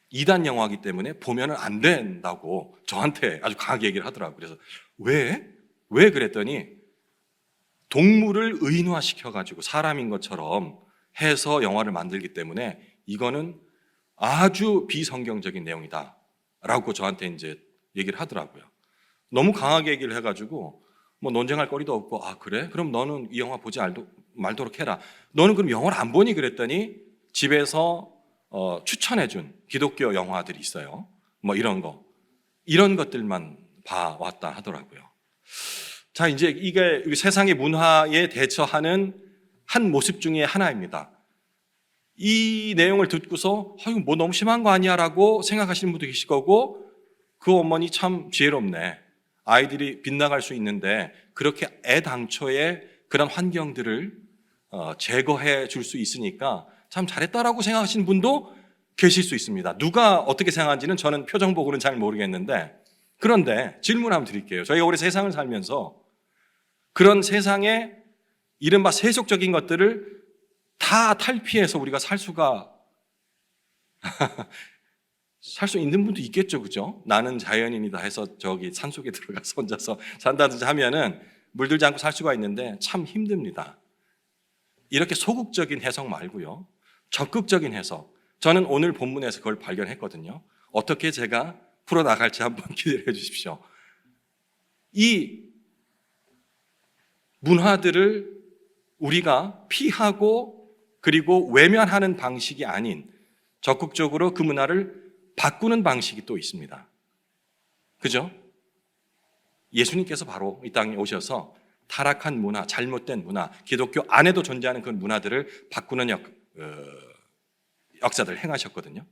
Speaker 3: 이단 영화이기 때문에 보면 안 된다고 저한테 아주 강하게 얘기를 하더라고요. 그래서 왜 그랬더니 동물을 의인화시켜가지고 사람인 것처럼 해서 영화를 만들기 때문에 이거는 아주 비성경적인 내용이다 라고 저한테 이제 얘기를 하더라고요. 너무 강하게 얘기를 해가지고 뭐 논쟁할 거리도 없고, 그래? 그럼 너는 이 영화 보지 말도록 해라. 너는 그럼 영화를 안 보니? 그랬더니 집에서 추천해준 기독교 영화들이 있어요. 뭐 이런 것들만 봐왔다 하더라고요. 자, 이제 이게 세상의 문화에 대처하는 한 모습 중에 하나입니다. 이 내용을 듣고서 이거 뭐 너무 심한 거 아니야 라고 생각하시는 분도 계실 거고, 그 어머니 참 지혜롭네. 아이들이 빗나갈 수 있는데 그렇게 애당초에 그런 환경들을 제거해 줄 수 있으니까 참 잘했다라고 생각하시는 분도 계실 수 있습니다. 누가 어떻게 생각하는지는 저는 표정 보고는 잘 모르겠는데, 그런데 질문 한번 드릴게요. 저희가 우리 세상을 살면서 그런 세상의 이른바 세속적인 것들을 다 탈피해서 우리가 살 수 있는 분도 있겠죠, 그죠? 나는 자연인이다 해서 저기 산속에 들어가서 혼자서 산다든지 하면은 물들지 않고 살 수가 있는데 참 힘듭니다. 이렇게 소극적인 해석 말고요, 적극적인 해석. 저는 오늘 본문에서 그걸 발견했거든요. 어떻게 제가 풀어나갈지 한번 기대해 주십시오. 이 문화들을 우리가 피하고 그리고 외면하는 방식이 아닌 적극적으로 그 문화를 바꾸는 방식이 또 있습니다. 그죠? 예수님께서 바로 이 땅에 오셔서 타락한 문화, 잘못된 문화, 기독교 안에도 존재하는 그런 문화들을 바꾸는 역사들을 행하셨거든요.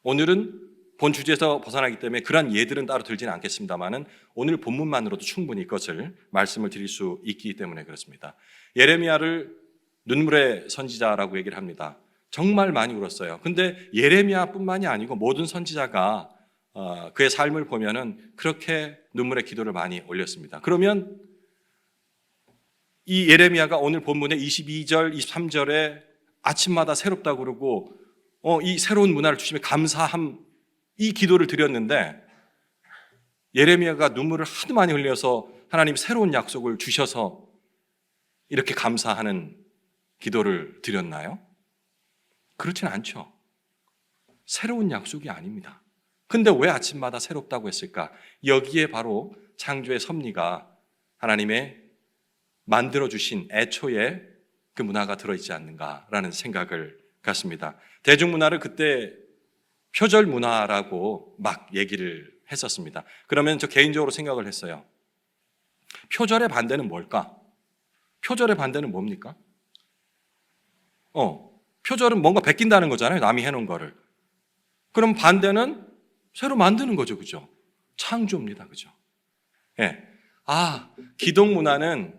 Speaker 3: 오늘은 본 주제에서 벗어나기 때문에 그런 예들은 따로 들지는 않겠습니다만은 오늘 본문만으로도 충분히 그것을 말씀을 드릴 수 있기 때문에 그렇습니다. 예레미야를 눈물의 선지자라고 얘기를 합니다. 정말 많이 울었어요. 근데 예레미야뿐만이 아니고 모든 선지자가 그의 삶을 보면은 그렇게 눈물의 기도를 많이 올렸습니다. 그러면 이 예레미야가 오늘 본문의 22절, 23절에 아침마다 새롭다고 그러고 이 새로운 문화를 주시며 감사함, 이 기도를 드렸는데 예레미야가 눈물을 하도 많이 흘려서 하나님 새로운 약속을 주셔서 이렇게 감사하는 기도를 드렸나요? 그렇지는 않죠. 새로운 약속이 아닙니다. 근데 왜 아침마다 새롭다고 했을까? 여기에 바로 창조의 섭리가 하나님의 만들어주신 애초에 그 문화가 들어있지 않는가라는 생각을 갖습니다. 대중문화를 그때 표절 문화라고 막 얘기를 했었습니다. 그러면 저 개인적으로 생각을 했어요. 표절의 반대는 뭘까? 표절의 반대는 뭡니까? 표절은 뭔가 베낀다는 거잖아요. 남이 해놓은 거를. 그럼 반대는 새로 만드는 거죠. 그죠? 창조입니다. 그죠? 예. 기독 문화는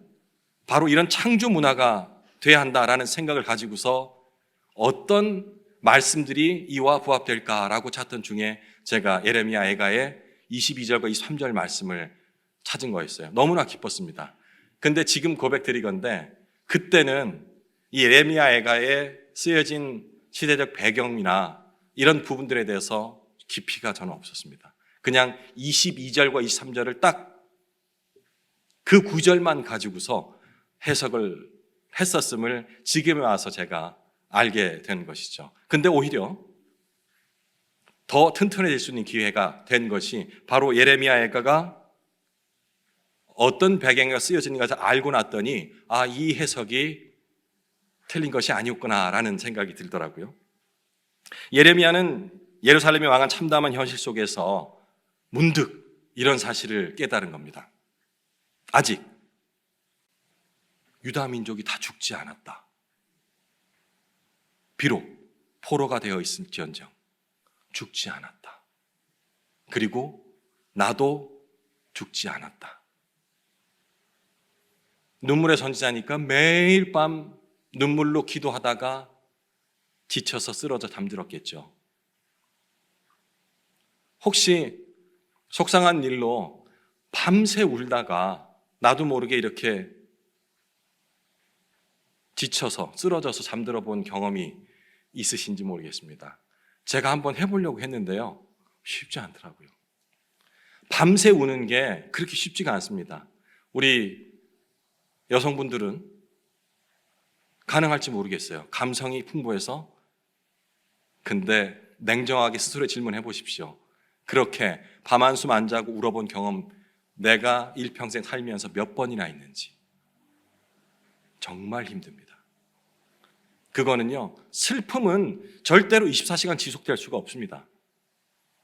Speaker 3: 바로 이런 창조 문화가 돼야 한다라는 생각을 가지고서 어떤 말씀들이 이와 부합될까라고 찾던 중에 제가 예레미야 애가의 22절과 23절 말씀을 찾은 거였어요. 너무나 기뻤습니다. 근데 지금 고백드리건대 그때는 이 예레미야 애가에 쓰여진 시대적 배경이나 이런 부분들에 대해서 깊이가 저는 없었습니다. 그냥 22절과 23절을 딱 그 구절만 가지고서 해석을 했었음을 지금에 와서 제가 알게 된 것이죠. 근데 오히려 더 튼튼해질 수 있는 기회가 된 것이 바로 예레미야 애가가 어떤 배경이 쓰여지는가 알고 났더니 이 해석이 틀린 것이 아니었구나라는 생각이 들더라고요. 예레미야는 예루살렘에 왕한 참담한 현실 속에서 문득 이런 사실을 깨달은 겁니다. 아직 유다 민족이 다 죽지 않았다. 비록 포로가 되어 있을지언정 죽지 않았다. 그리고 나도 죽지 않았다. 눈물의 선지자니까 매일 밤 눈물로 기도하다가 지쳐서 쓰러져 잠들었겠죠. 혹시 속상한 일로 밤새 울다가 나도 모르게 이렇게 지쳐서 쓰러져서 잠들어 본 경험이 있으신지 모르겠습니다. 제가 한번 해보려고 했는데요. 쉽지 않더라고요. 밤새 우는 게 그렇게 쉽지가 않습니다. 우리 여성분들은 가능할지 모르겠어요. 감성이 풍부해서. 근데 냉정하게 스스로의 질문해 보십시오. 그렇게 밤 한숨 안 자고 울어본 경험 내가 일평생 살면서 몇 번이나 있는지. 정말 힘듭니다. 그거는요, 슬픔은 절대로 24시간 지속될 수가 없습니다.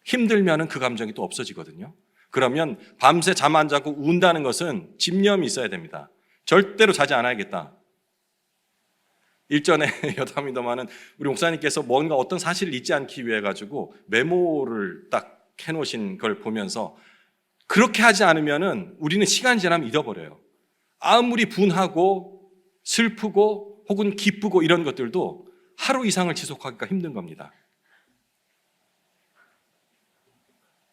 Speaker 3: 힘들면은 그 감정이 또 없어지거든요. 그러면 밤새 잠 안 자고 운다는 것은 집념이 있어야 됩니다. 절대로 자지 않아야겠다. 일전에 여담이더만은 우리 목사님께서 뭔가 어떤 사실을 잊지 않기 위해 가지고 메모를 딱 해놓으신 걸 보면서 그렇게 하지 않으면은 우리는 시간이 지나면 잊어버려요. 아무리 분하고 슬프고 혹은 기쁘고 이런 것들도 하루 이상을 지속하기가 힘든 겁니다.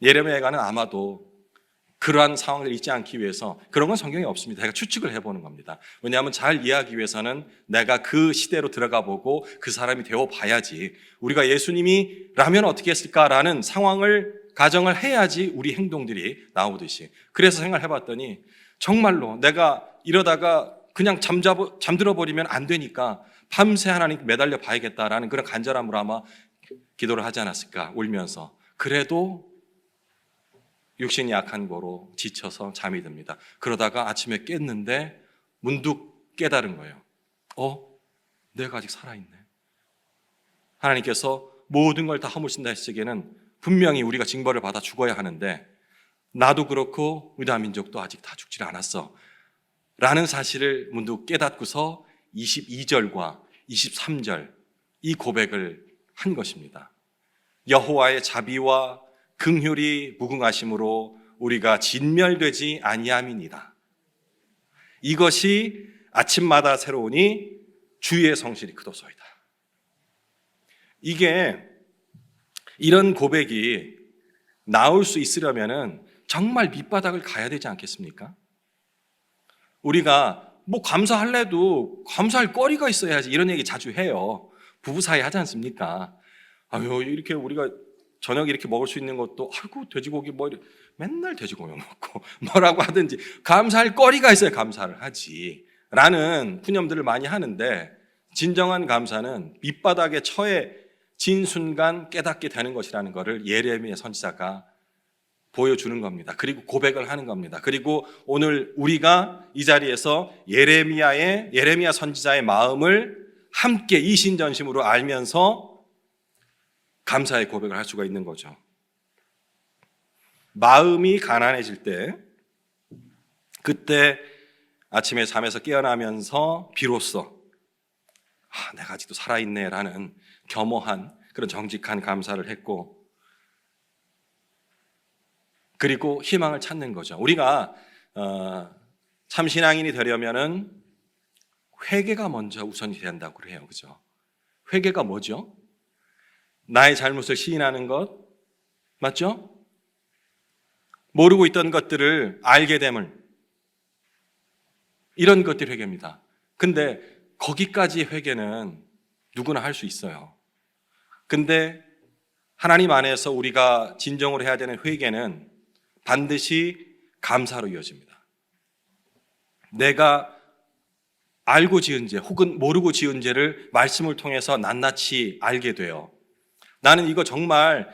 Speaker 3: 예레미야가는 아마도 그러한 상황을 잊지 않기 위해서 그런 건 성경에 없습니다. 제가 추측을 해보는 겁니다. 왜냐하면 잘 이해하기 위해서는 내가 그 시대로 들어가 보고 그 사람이 되어 봐야지 우리가 예수님이라면 어떻게 했을까라는 상황을 가정을 해야지 우리 행동들이 나오듯이. 그래서 생각을 해봤더니 정말로 내가 이러다가 그냥 잠들어 버리면 안 되니까 밤새 하나님께 매달려 봐야겠다라는 그런 간절함으로 아마 기도를 하지 않았을까, 울면서. 그래도 육신이 약한 거로 지쳐서 잠이 듭니다. 그러다가 아침에 깼는데 문득 깨달은 거예요. 내가 아직 살아있네. 하나님께서 모든 걸 다 허물신다 했으기에는 분명히 우리가 징벌을 받아 죽어야 하는데 나도 그렇고 유다 민족도 아직 다 죽질 않았어 라는 사실을 문득 깨닫고서 22절과 23절 이 고백을 한 것입니다. 여호와의 자비와 긍휼이 무궁하심으로 우리가 진멸되지 아니함이니라. 이것이 아침마다 새로우니 주의 성실이 크도소이다. 이게 이런 고백이 나올 수 있으려면은 정말 밑바닥을 가야 되지 않겠습니까? 우리가 뭐 감사할래도 감사할 거리가 있어야지 이런 얘기 자주 해요. 부부 사이 하지 않습니까? 아유, 이렇게 우리가 저녁 이렇게 먹을 수 있는 것도 아이고 돼지고기 뭐 맨날 돼지고기 먹고 뭐라고 하든지 감사할 거리가 있어야 감사를 하지 라는 푸념들을 많이 하는데, 진정한 감사는 밑바닥에 처해진 순간 깨닫게 되는 것이라는 것을 예레미야 선지자가 보여주는 겁니다. 그리고 고백을 하는 겁니다. 그리고 오늘 우리가 이 자리에서 예레미야 선지자의 마음을 함께 이신전심으로 알면서 감사의 고백을 할 수가 있는 거죠. 마음이 가난해질 때, 그때 아침에 잠에서 깨어나면서 비로소 내가 아직도 살아있네 라는 겸허한 그런 정직한 감사를 했고, 그리고 희망을 찾는 거죠. 우리가 참 신앙인이 되려면은 회개가 먼저 우선이 된다고 그래요. 그죠? 회개가 뭐죠? 나의 잘못을 시인하는 것, 맞죠? 모르고 있던 것들을 알게 됨을, 이런 것들이 회개입니다. 근데 거기까지 회개는 누구나 할 수 있어요. 근데 하나님 안에서 우리가 진정으로 해야 되는 회개는 반드시 감사로 이어집니다. 내가 알고 지은 죄 혹은 모르고 지은 죄를 말씀을 통해서 낱낱이 알게 돼요. 나는 이거 정말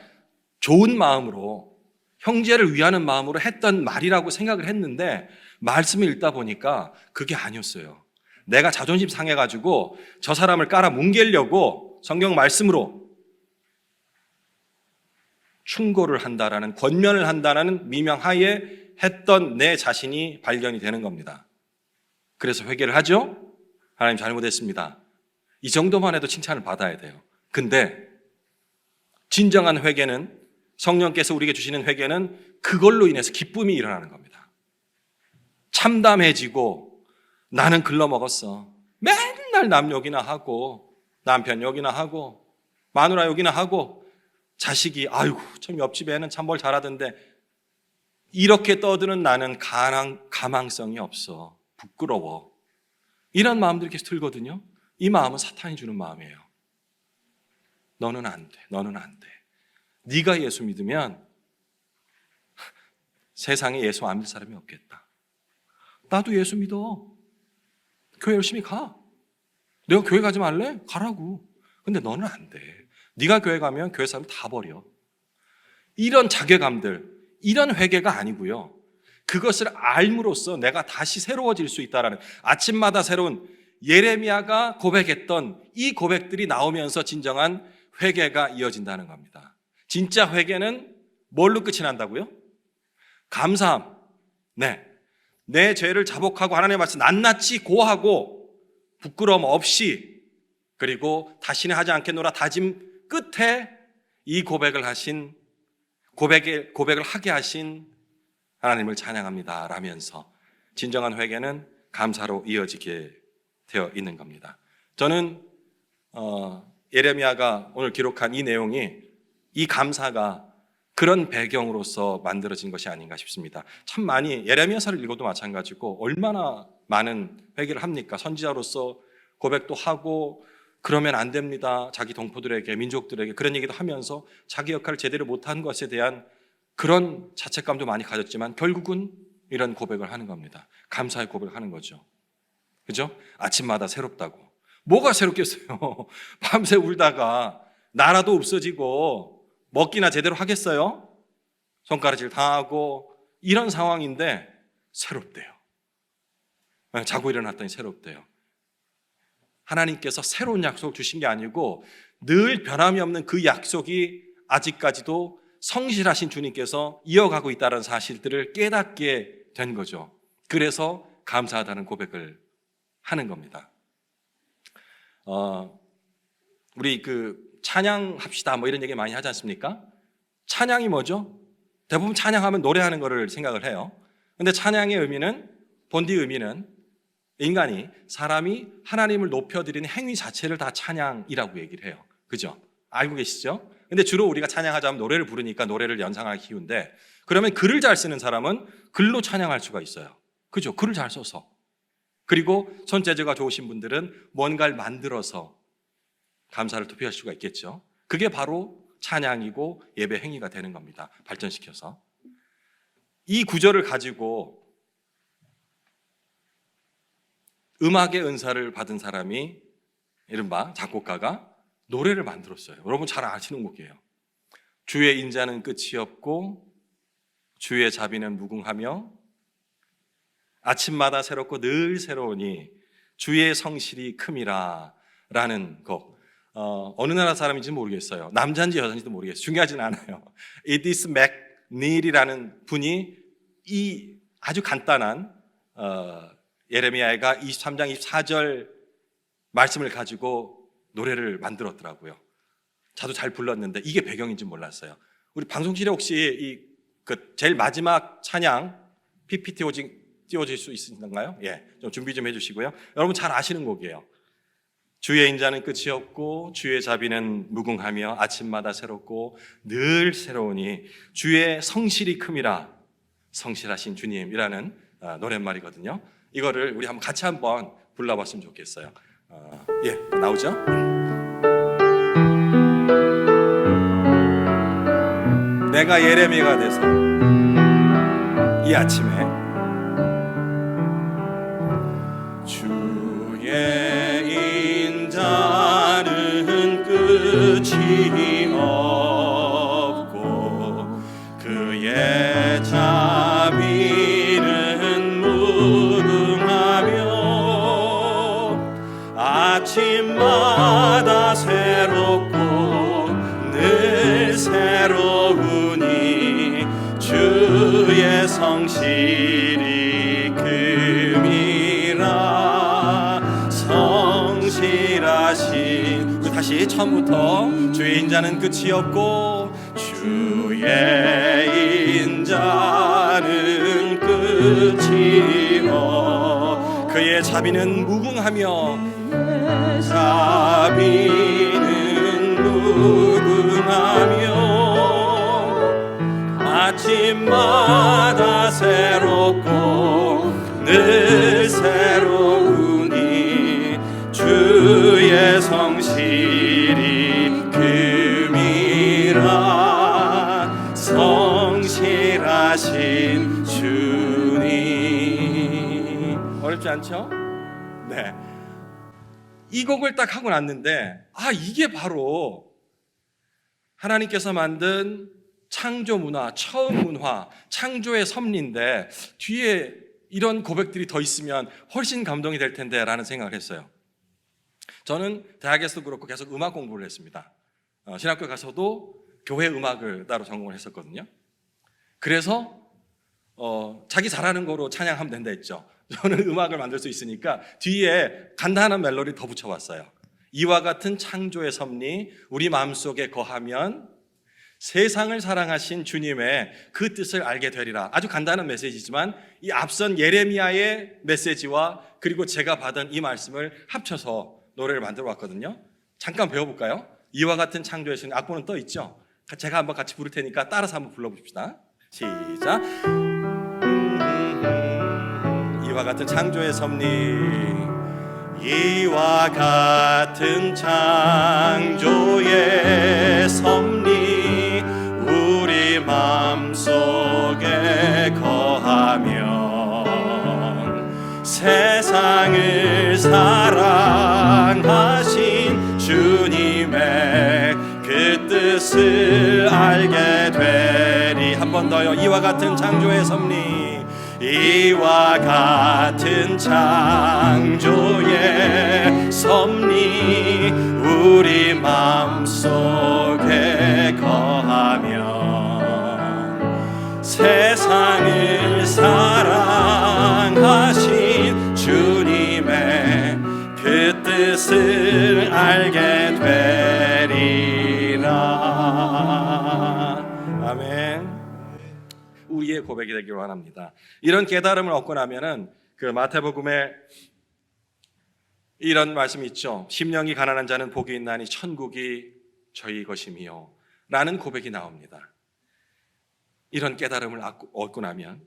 Speaker 3: 좋은 마음으로, 형제를 위하는 마음으로 했던 말이라고 생각을 했는데 말씀을 읽다 보니까 그게 아니었어요. 내가 자존심 상해가지고 저 사람을 깔아 뭉개려고 성경 말씀으로 충고를 한다라는, 권면을 한다는 미명하에 했던 내 자신이 발견이 되는 겁니다. 그래서 회개를 하죠. 하나님 잘못했습니다. 이 정도만 해도 칭찬을 받아야 돼요. 근데 진정한 회개는, 성령께서 우리에게 주시는 회개는 그걸로 인해서 기쁨이 일어나는 겁니다. 참담해지고 나는 글러먹었어. 맨날 남 욕이나 하고 남편 욕이나 하고 마누라 욕이나 하고 자식이 아이고 참 옆집 애는 참 뭘 잘하던데, 이렇게 떠드는 나는 가망성이 없어. 부끄러워. 이런 마음들이 계속 들거든요. 이 마음은 사탄이 주는 마음이에요. 너는 안 돼. 너는 안 돼. 네가 예수 믿으면 세상에 예수 안 믿을 사람이 없겠다. 나도 예수 믿어. 교회 열심히 가. 내가 교회 가지 말래? 가라고. 근데 너는 안 돼. 네가 교회 가면 교회 사람 다 버려. 이런 자괴감들, 이런 회개가 아니고요. 그것을 알므로써 내가 다시 새로워질 수 있다라는, 아침마다 새로운 예레미야가 고백했던 이 고백들이 나오면서 진정한 회개가 이어진다는 겁니다. 진짜 회개는 뭘로 끝이 난다고요? 감사함. 네. 내 죄를 자복하고 하나님의 말씀 낱낱이 고하고 부끄러움 없이, 그리고 다시는 하지 않겠노라 다짐 끝에 이 고백을 하게 하신 하나님을 찬양합니다 라면서 진정한 회개는 감사로 이어지게 되어 있는 겁니다. 저는 예레미야가 오늘 기록한 이 내용이, 이 감사가 그런 배경으로서 만들어진 것이 아닌가 싶습니다. 참 많이 예레미야서를 읽어도 마찬가지고 얼마나 많은 회개를 합니까? 선지자로서 고백도 하고 그러면 안 됩니다. 자기 동포들에게, 민족들에게 그런 얘기도 하면서 자기 역할을 제대로 못한 것에 대한 그런 자책감도 많이 가졌지만 결국은 이런 고백을 하는 겁니다. 감사의 고백을 하는 거죠. 그죠? 아침마다 새롭다고. 뭐가 새롭겠어요? 밤새 울다가 나라도 없어지고 먹기나 제대로 하겠어요? 손가락질 당하고 이런 상황인데 새롭대요. 자고 일어났더니 새롭대요. 하나님께서 새로운 약속을 주신 게 아니고 늘 변함이 없는 그 약속이 아직까지도 성실하신 주님께서 이어가고 있다는 사실들을 깨닫게 된 거죠. 그래서 감사하다는 고백을 하는 겁니다. 우리 찬양합시다 뭐 이런 얘기 많이 하지 않습니까? 찬양이 뭐죠? 대부분 찬양하면 노래하는 거를 생각을 해요. 근데 찬양의 의미는, 본디 의미는 인간이, 사람이 하나님을 높여드리는 행위 자체를 다 찬양이라고 얘기를 해요. 그죠? 알고 계시죠? 근데 주로 우리가 찬양하자면 노래를 부르니까 노래를 연상하기 쉬운데, 그러면 글을 잘 쓰는 사람은 글로 찬양할 수가 있어요. 그죠? 글을 잘 써서. 그리고 손재주가 좋으신 분들은 뭔가를 만들어서 감사를 표현할 수가 있겠죠. 그게 바로 찬양이고 예배 행위가 되는 겁니다. 발전시켜서. 이 구절을 가지고 음악의 은사를 받은 사람이, 이른바 작곡가가 노래를 만들었어요. 여러분 잘 아시는 곡이에요. 주의 인자는 끝이 없고 주의 자비는 무궁하며 아침마다 새롭고 늘 새로우니 주의 성실이 큼이라 라는 곡. 어느 나라 사람인지 모르겠어요. 남자인지 여자인지도 모르겠어요. 중요하진 않아요. 이디스 맥닐이라는 분이 이 아주 간단한 예레미야가 23장 24절 말씀을 가지고 노래를 만들었더라고요. 저도 잘 불렀는데 이게 배경인지 몰랐어요. 우리 방송실에 혹시 제일 마지막 찬양 PPT 띄워줄 수 있는가요? 예, 좀 준비 좀 해주시고요. 여러분 잘 아시는 곡이에요. 주의 인자는 끝이 없고 주의 자비는 무궁하며 아침마다 새롭고 늘 새로우니 주의 성실이 큼이라, 성실하신 주님이라는 노랫말이거든요. 이거를 우리 같이 한번 불러봤으면 좋겠어요. 예, 나오죠? 내가 예레미야가 돼서 이 아침에
Speaker 2: 주의 인자는 끝이 없고 그의 자비는 무궁하며 아침마다 새롭고 늘 새로우니 주의 성실이 큼이라. 성실하신, 다시 처음부터 주의 인자는 끝이 없고 주의 인자는 끝이 없고 그의 자비는 무궁하며 자비는 무궁하며 아침마다 새롭고 늘 새로우니 주의 성실이 큼이라. 성실하신 주님.
Speaker 3: 어렵지 않죠? 네. 이 곡을 딱 하고 났는데, 이게 바로 하나님께서 만든 창조 문화, 처음 문화, 창조의 섭리인데 뒤에 이런 고백들이 더 있으면 훨씬 감동이 될 텐데 라는 생각을 했어요. 저는 대학에서도 그렇고 계속 음악 공부를 했습니다. 신학교 가서도 교회 음악을 따로 전공을 했었거든요. 그래서 자기 잘하는 거로 찬양하면 된다 했죠. 저는 음악을 만들 수 있으니까 뒤에 간단한 멜로디 더 붙여봤어요. 이와 같은 창조의 섭리 우리 마음속에 거하면 세상을 사랑하신 주님의 그 뜻을 알게 되리라. 아주 간단한 메시지지만 이 앞선 예레미야의 메시지와 그리고 제가 받은 이 말씀을 합쳐서 노래를 만들어 왔거든요. 잠깐 배워볼까요? 이와 같은 창조의 섭리, 악보는 떠 있죠? 제가 한번 같이 부를 테니까 따라서 한번 불러봅시다. 시작. 이와 같은 창조의 섭리, 이와 같은 창조의 섭리 우리 마음속에 거하면 세상을 사랑하신 주님의 그 뜻을 알게 되리. 한 번 더요. 이와 같은 창조의 섭리, 이와 같은 창조의 섭리 우리 마음속에 거하면 세상을 사랑하신 주님의 그 뜻을 알게 되리라. 아멘. 우리의 고백이 되기를 원합니다. 이런 깨달음을 얻고 나면은 그 마태복음의
Speaker 2: 이런 말씀이 있죠. 심령이 가난한 자는 복이 있나니 천국이 저희 것이며 라는 고백이 나옵니다. 이런 깨달음을 얻고 나면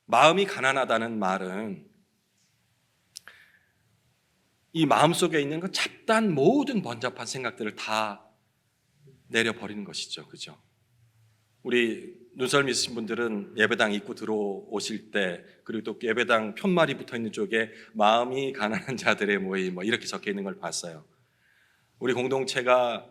Speaker 2: 마음이 가난하다는 말은 이 마음속에 있는 그 잡다한 모든 번잡한 생각들을 다 내려버리는 것이죠. 그죠? 우리 눈썰 믿으신 분들은 예배당 입구 들어오실 때, 그리고 또 예배당 편말이 붙어 있는 쪽에 마음이 가난한 자들의 모임 뭐 이렇게 적혀 있는 걸 봤어요. 우리 공동체가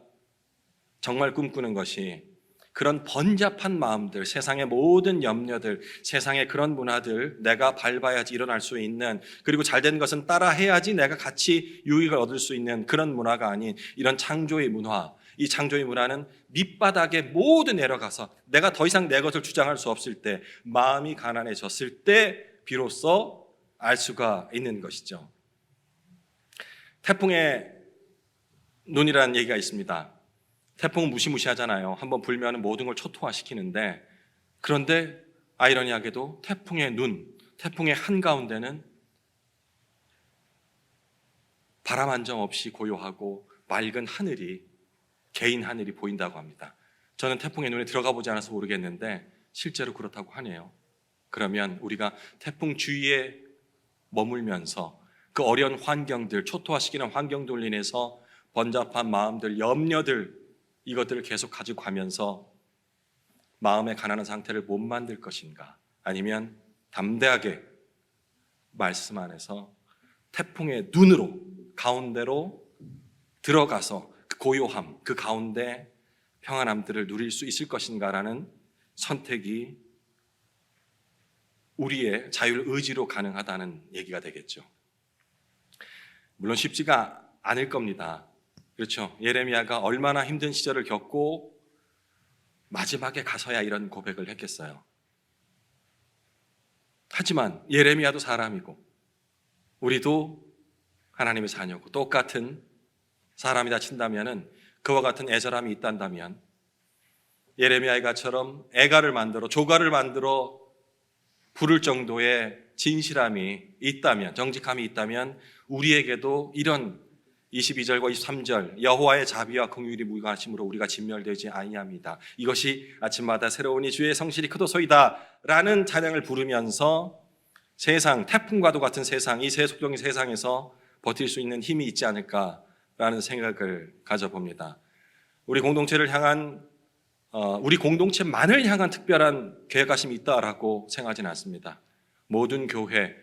Speaker 2: 정말 꿈꾸는 것이 그런 번잡한 마음들, 세상의 모든 염려들, 세상의 그런 문화들, 내가 밟아야지 일어날 수 있는, 그리고 잘된 것은 따라해야지 내가 같이 유익을 얻을 수 있는 그런 문화가 아닌 이런 창조의 문화, 이 창조의 문화는 밑바닥에 모두 내려가서 내가 더 이상 내 것을 주장할 수 없을 때, 마음이 가난해졌을 때 비로소 알 수가 있는 것이죠. 태풍의 눈이라는 얘기가 있습니다. 태풍은 무시무시하잖아요. 한번 불면 모든 걸 초토화시키는데, 그런데 아이러니하게도 태풍의 눈, 태풍의 한가운데는 바람 한 점 없이 고요하고 맑은 하늘이, 개인 하늘이 보인다고 합니다. 저는 태풍의 눈에 들어가 보지 않아서 모르겠는데 실제로 그렇다고 하네요. 그러면 우리가 태풍 주위에 머물면서 그 어려운 환경들, 초토화시키는 환경들로 인해서 번잡한 마음들, 염려들, 이것들을 계속 가지고 가면서 마음의 가난한 상태를 못 만들 것인가, 아니면 담대하게 말씀 안에서 태풍의 눈으로 가운데로 들어가서 그 고요함, 그 가운데 평안함들을 누릴 수 있을 것인가라는 선택이 우리의 자율 의지로 가능하다는 얘기가 되겠죠. 물론 쉽지가 않을 겁니다. 그렇죠. 예레미야가 얼마나 힘든 시절을 겪고 마지막에 가서야 이런 고백을 했겠어요. 하지만 예레미야도 사람이고 우리도 하나님의 자녀고 똑같은 사람이다 친다면은, 그와 같은 애절함이 있단다면, 예레미야의 가처럼 애가를 만들어, 조가를 만들어 부를 정도의 진실함이 있다면, 정직함이 있다면 우리에게도 이런 22절과 23절 여호와의 자비와 긍휼이 무궁하심으로 우리가 진멸되지 아니합니다. 이것이 아침마다 새로우니 주의 성실이 크도소이다 라는 찬양을 부르면서 세상, 태풍과도 같은 세상, 이 세속적인 세상에서 버틸 수 있는 힘이 있지 않을까라는 생각을 가져봅니다. 우리 공동체를 향한, 우리 공동체만을 향한 특별한 계획하심이 있다라고 생각하지는 않습니다. 모든 교회,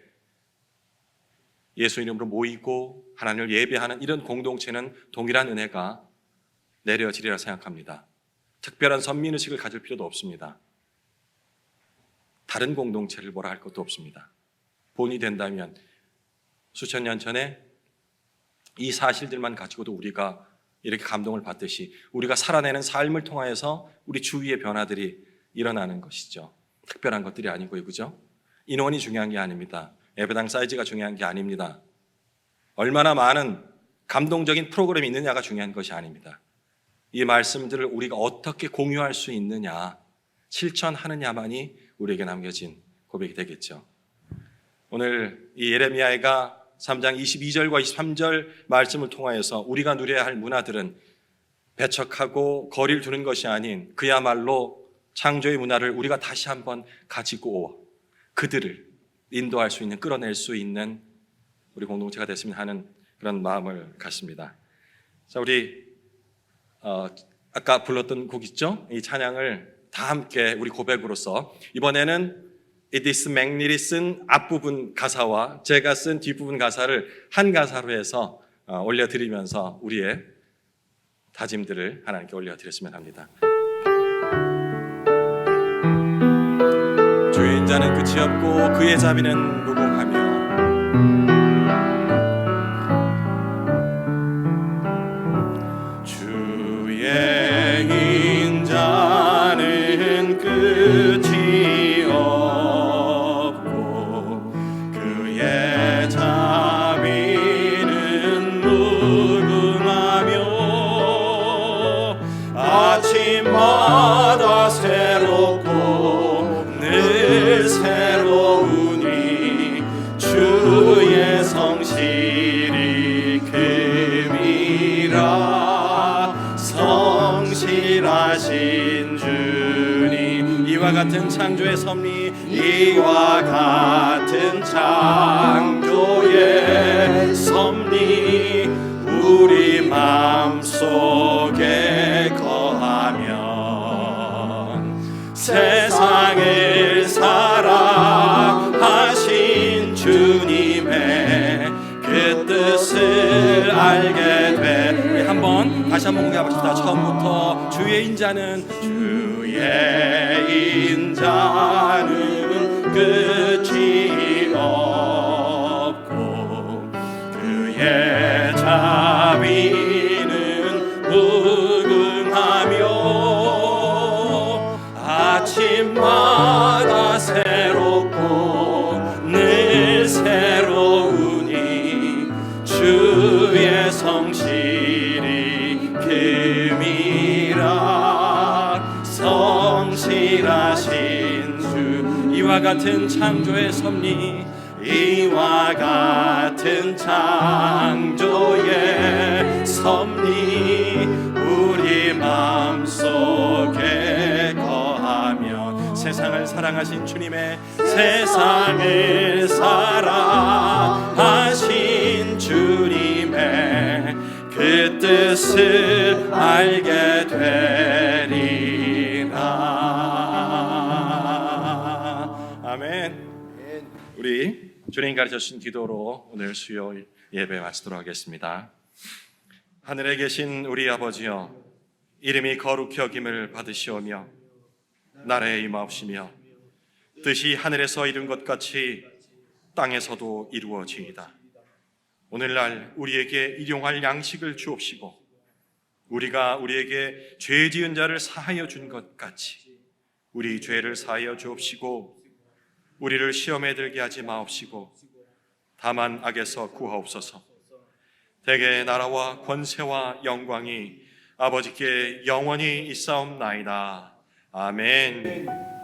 Speaker 2: 예수 이름으로 모이고 하나님을 예배하는 이런 공동체는 동일한 은혜가 내려지리라 생각합니다. 특별한 선민의식을 가질 필요도 없습니다. 다른 공동체를 뭐라 할 것도 없습니다. 본이 된다면 수천 년 전에 이 사실들만 가지고도 우리가 이렇게 감동을 받듯이 우리가 살아내는 삶을 통하여서 우리 주위의 변화들이 일어나는 것이죠. 특별한 것들이 아니고요, 그죠? 인원이 중요한 게 아닙니다. 예배당 사이즈가 중요한 게 아닙니다. 얼마나 많은 감동적인 프로그램이 있느냐가 중요한 것이 아닙니다. 이 말씀들을 우리가 어떻게 공유할 수 있느냐, 실천하느냐만이 우리에게 남겨진 고백이 되겠죠. 오늘 이 예레미야가 3장 22절과 23절 말씀을 통하여서 우리가 누려야 할 문화들은 배척하고 거리를 두는 것이 아닌, 그야말로 창조의 문화를 우리가 다시 한번 가지고 그들을 인도할 수 있는, 끌어낼 수 있는 우리 공동체가 됐으면 하는 그런 마음을 갖습니다. 자, 우리 아까 불렀던 곡 있죠? 이 찬양을 다 함께 우리 고백으로서, 이번에는 이디스 맥니리슨 앞부분 가사와 제가 쓴 뒷부분 가사를 한 가사로 해서 올려드리면서 우리의 다짐들을 하나님께 올려드렸으면 합니다. 주의 인자는 끝이 없고 그의 자비는 무궁하며 주의 인자는 끝이 없고 그의 자비는 무궁하며 아침마다 새롭고 늘 새로우니 같은 창조의 섭리,
Speaker 3: 이와 같은 창조의 섭리 우리 마음속에 거하면 세상을 사랑하신 주님의 그 뜻을 알게 돼.
Speaker 2: 우리 한번 다시 한번 공개해봅시다. 처음부터 주의 인자는
Speaker 3: 인자는 끝이 없고 그의 자비는 무궁하며 아침마다 새롭고 늘 새로우니 주의 성실이 큼이라. 성실하신 주
Speaker 2: 이와 같은 창조의 섭리,
Speaker 3: 이와 같은 창조의 섭리 우리 마음속에 거하며
Speaker 2: 세상을 사랑하신 주님의
Speaker 3: 세상을 사랑하신 주님의 그 뜻을 알게 되리라.
Speaker 2: 아멘. 우리 주님 가르쳐 주신 기도로 오늘 수요일 예배 마치도록 하겠습니다. 하늘에 계신 우리 아버지여, 이름이 거룩히 여김을 받으시오며 나라에 임하옵시며 뜻이 하늘에서 이룬 것 같이 땅에서도 이루어지이다. 오늘날 우리에게 일용할 양식을 주옵시고 우리가 우리에게 죄 지은 자를 사하여 준 것 같이 우리 죄를 사하여 주옵시고 우리를 시험에 들게 하지 마옵시고 다만 악에서 구하옵소서. 대개 나라와 권세와 영광이 아버지께 영원히 있사옵나이다. 아멘.